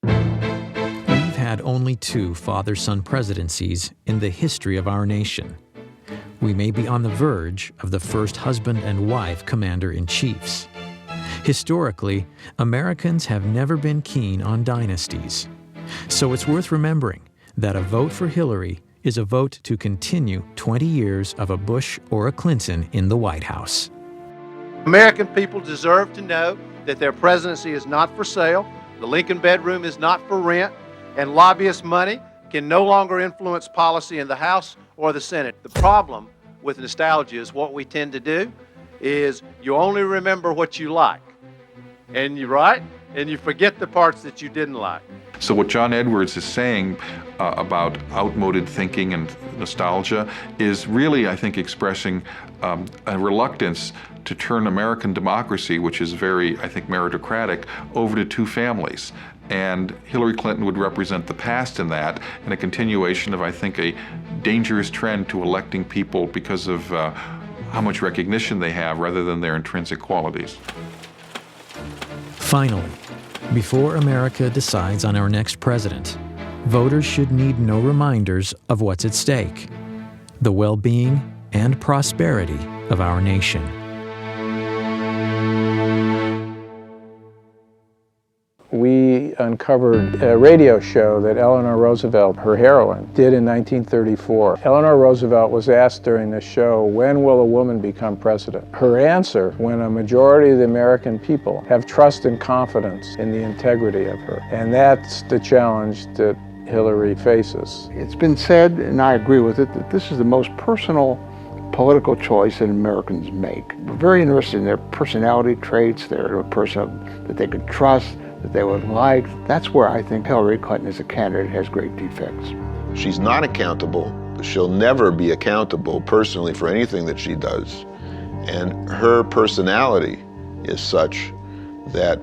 We've had only 2 father-son presidencies in the history of our nation. We may be on the verge of the first husband and wife commander-in-chiefs. Historically, Americans have never been keen on dynasties. So it's worth remembering that a vote for Hillary is a vote to continue 20 years of a Bush or a Clinton in the White House. American people deserve to know that their presidency is not for sale, the Lincoln bedroom is not for rent, and lobbyist money can no longer influence policy in the House or the Senate. The problem with nostalgia is what we tend to do is you only remember what you like, and you forget the parts that you didn't like. So what John Edwards is saying about outmoded thinking and nostalgia is really, I think, expressing a reluctance to turn American democracy, which is very, I think, meritocratic, over to 2 families. And Hillary Clinton would represent the past in that, and a continuation of, I think, a dangerous trend to electing people because of how much recognition they have rather than their intrinsic qualities. Finally, before America decides on our next president, voters should need no reminders of what's at stake: the well-being and prosperity of our nation. We uncovered a radio show that Eleanor Roosevelt, her heroine, did in 1934. Eleanor Roosevelt was asked during the show, when will a woman become president? Her answer, when a majority of the American people have trust and confidence in the integrity of her. And that's the challenge that Hillary faces. It's been said, and I agree with it, that this is the most personal political choice that Americans make. We're very interested in their personality traits, they're a person that they could trust, that they would like. That's where I think Hillary Clinton as a candidate has great defects. She's not accountable. She'll never be accountable personally for anything that she does. And her personality is such that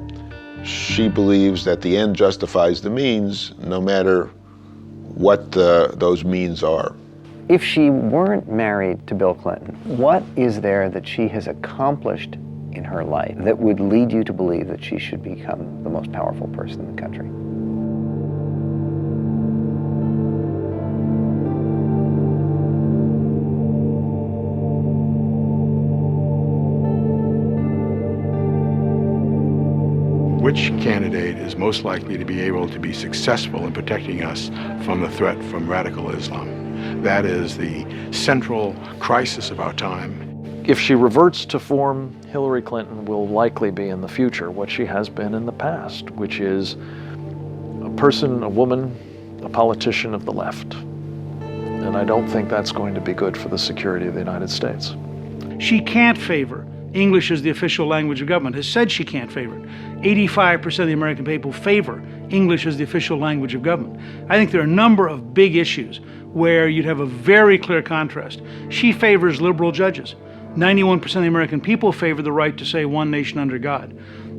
she believes that the end justifies the means, no matter what those means are. If she weren't married to Bill Clinton, what is there that she has accomplished in her life that would lead you to believe that she should become the most powerful person in the country? Which candidate is most likely to be able to be successful in protecting us from the threat from radical Islam? That is the central crisis of our time. If she reverts to form, Hillary Clinton will likely be in the future what she has been in the past, which is a person, a woman, a politician of the left. And I don't think that's going to be good for the security of the United States. She can't favor English as the official language of government, has said she can't favor it. 85% of the American people favor English as the official language of government. I think there are a number of big issues where you'd have a very clear contrast. She favors liberal judges. 91% of the American people favor the right to say one nation under God.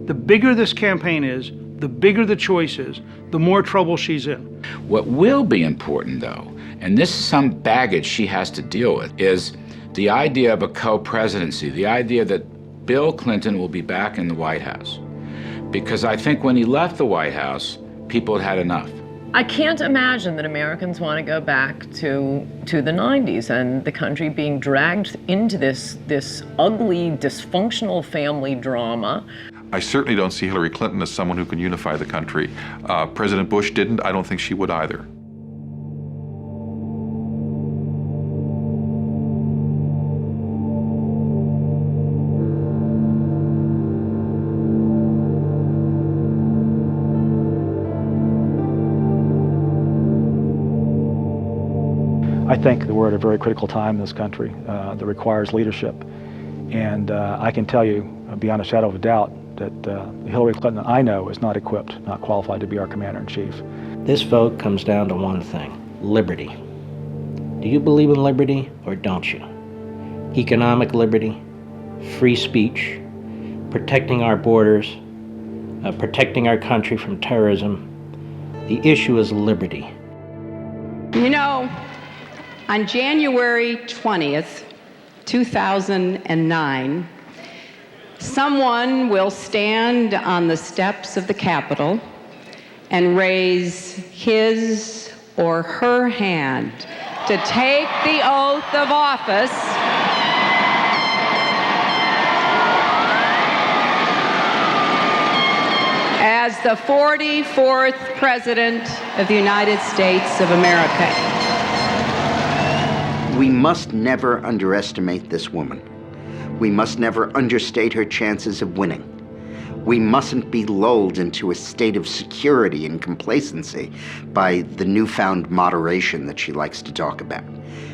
The bigger this campaign is, the bigger the choice is, the more trouble she's in. What will be important, though, and this is some baggage she has to deal with, is the idea of a co-presidency, the idea that Bill Clinton will be back in the White House. Because I think when he left the White House, people had had enough. I can't imagine that Americans want to go back to the 90s and the country being dragged into this ugly, dysfunctional family drama. I certainly don't see Hillary Clinton as someone who can unify the country. President Bush didn't. I don't think she would either. I think that we're at a very critical time in this country that requires leadership. And I can tell you, beyond a shadow of a doubt, that Hillary Clinton I know is not equipped, not qualified to be our commander-in-chief. This vote comes down to one thing: liberty. Do you believe in liberty or don't you? Economic liberty, free speech, protecting our borders, protecting our country from terrorism. The issue is liberty. You know, on January 20th, 2009, someone will stand on the steps of the Capitol and raise his or her hand to take the oath of office as the 44th President of the United States of America. We must never underestimate this woman. We must never understate her chances of winning. We mustn't be lulled into a state of security and complacency by the newfound moderation that she likes to talk about.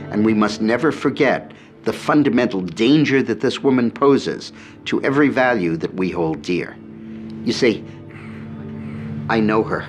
And we must never forget the fundamental danger that this woman poses to every value that we hold dear. You see, I know her.